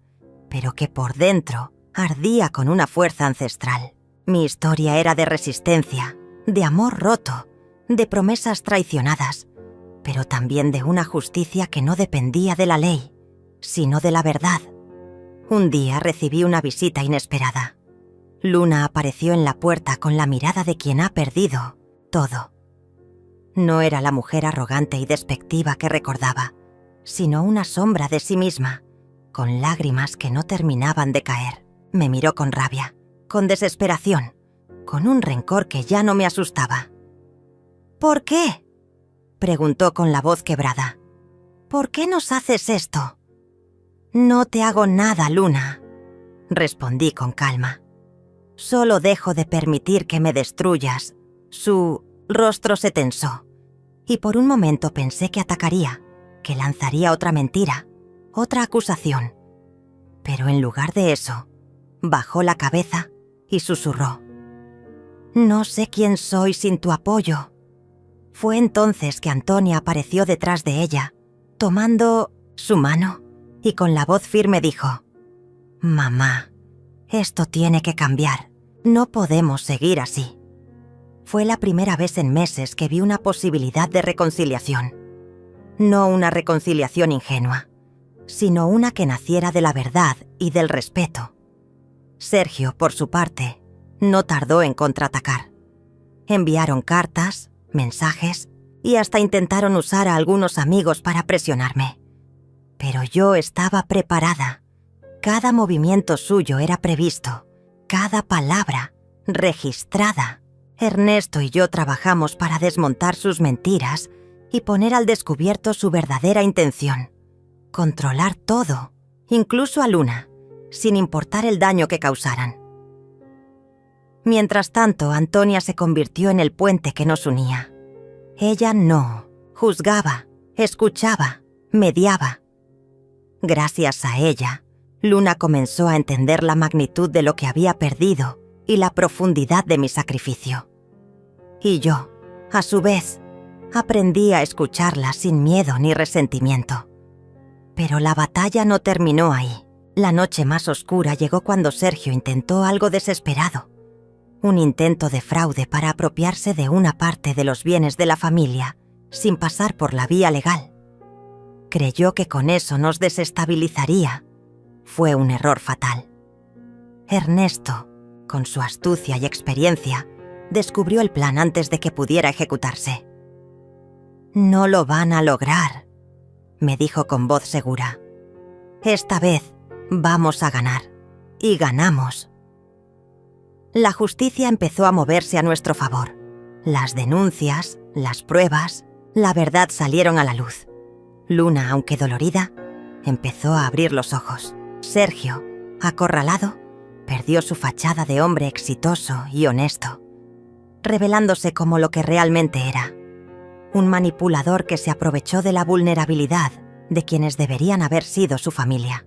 pero que por dentro ardía con una fuerza ancestral. Mi historia era de resistencia, de amor roto, de promesas traicionadas, pero también de una justicia que no dependía de la ley, sino de la verdad. Un día recibí una visita inesperada. Luna apareció en la puerta con la mirada de quien ha perdido todo. No era la mujer arrogante y despectiva que recordaba. sino una sombra de sí misma, con lágrimas que no terminaban de caer. Me miró con rabia, con desesperación, con un rencor que ya no me asustaba. «¿Por qué?», preguntó con la voz quebrada. «¿Por qué nos haces esto?». «No te hago nada, Luna», respondí con calma. «Solo dejo de permitir que me destruyas». Su rostro se tensó, y por un momento pensé que atacaría, que lanzaría otra mentira, otra acusación. Pero en lugar de eso, bajó la cabeza y susurró: «No sé quién soy sin tu apoyo». Fue entonces que Antonia apareció detrás de ella, tomando su mano, y con la voz firme dijo: «Mamá, esto tiene que cambiar. No podemos seguir así». Fue la primera vez en meses que vi una posibilidad de reconciliación. No una reconciliación ingenua, sino una que naciera de la verdad y del respeto. Sergio, por su parte, no tardó en contraatacar. Enviaron cartas, mensajes y hasta intentaron usar a algunos amigos para presionarme. Pero yo estaba preparada. Cada movimiento suyo era previsto, cada palabra registrada. Ernesto y yo trabajamos para desmontar sus mentiras y poner al descubierto su verdadera intención: controlar todo, incluso a Luna, sin importar el daño que causaran. Mientras tanto, Antonia se convirtió en el puente que nos unía. Ella no juzgaba, escuchaba, mediaba. Gracias a ella, Luna comenzó a entender la magnitud de lo que había perdido y la profundidad de mi sacrificio. Y yo, a su vez, aprendí a escucharla sin miedo ni resentimiento. Pero la batalla no terminó ahí. La noche más oscura llegó cuando Sergio intentó algo desesperado. Un intento de fraude para apropiarse de una parte de los bienes de la familia, sin pasar por la vía legal. Creyó que con eso nos desestabilizaría. Fue un error fatal. Ernesto, con su astucia y experiencia, descubrió el plan antes de que pudiera ejecutarse. «No lo van a lograr», me dijo con voz segura. «Esta vez vamos a ganar. Y ganamos». La justicia empezó a moverse a nuestro favor. Las denuncias, las pruebas, la verdad salieron a la luz. Luna, aunque dolorida, empezó a abrir los ojos. Sergio, acorralado, perdió su fachada de hombre exitoso y honesto, revelándose como lo que realmente era: un manipulador que se aprovechó de la vulnerabilidad de quienes deberían haber sido su familia.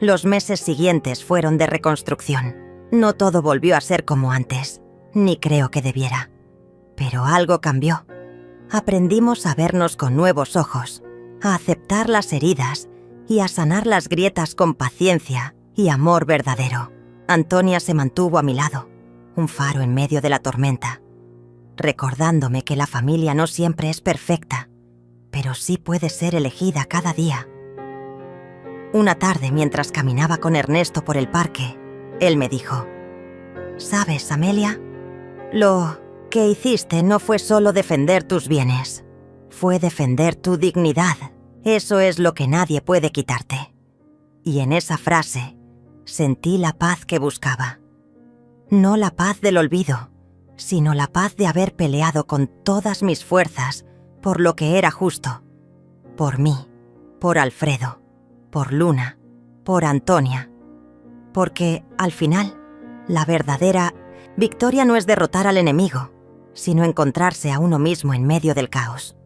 Los meses siguientes fueron de reconstrucción. No todo volvió a ser como antes, ni creo que debiera. Pero algo cambió. Aprendimos a vernos con nuevos ojos, a aceptar las heridas y a sanar las grietas con paciencia y amor verdadero. Antonia se mantuvo a mi lado, un faro en medio de la tormenta, recordándome que la familia no siempre es perfecta, pero sí puede ser elegida cada día. Una tarde, mientras caminaba con Ernesto por el parque, él me dijo: «¿Sabes, Amelia? Lo que hiciste no fue solo defender tus bienes, fue defender tu dignidad. Eso es lo que nadie puede quitarte». Y en esa frase sentí la paz que buscaba. No la paz del olvido, sino la paz de haber peleado con todas mis fuerzas por lo que era justo. Por mí, por Alfredo, por Luna, por Antonia. Porque, al final, la verdadera victoria no es derrotar al enemigo, sino encontrarse a uno mismo en medio del caos.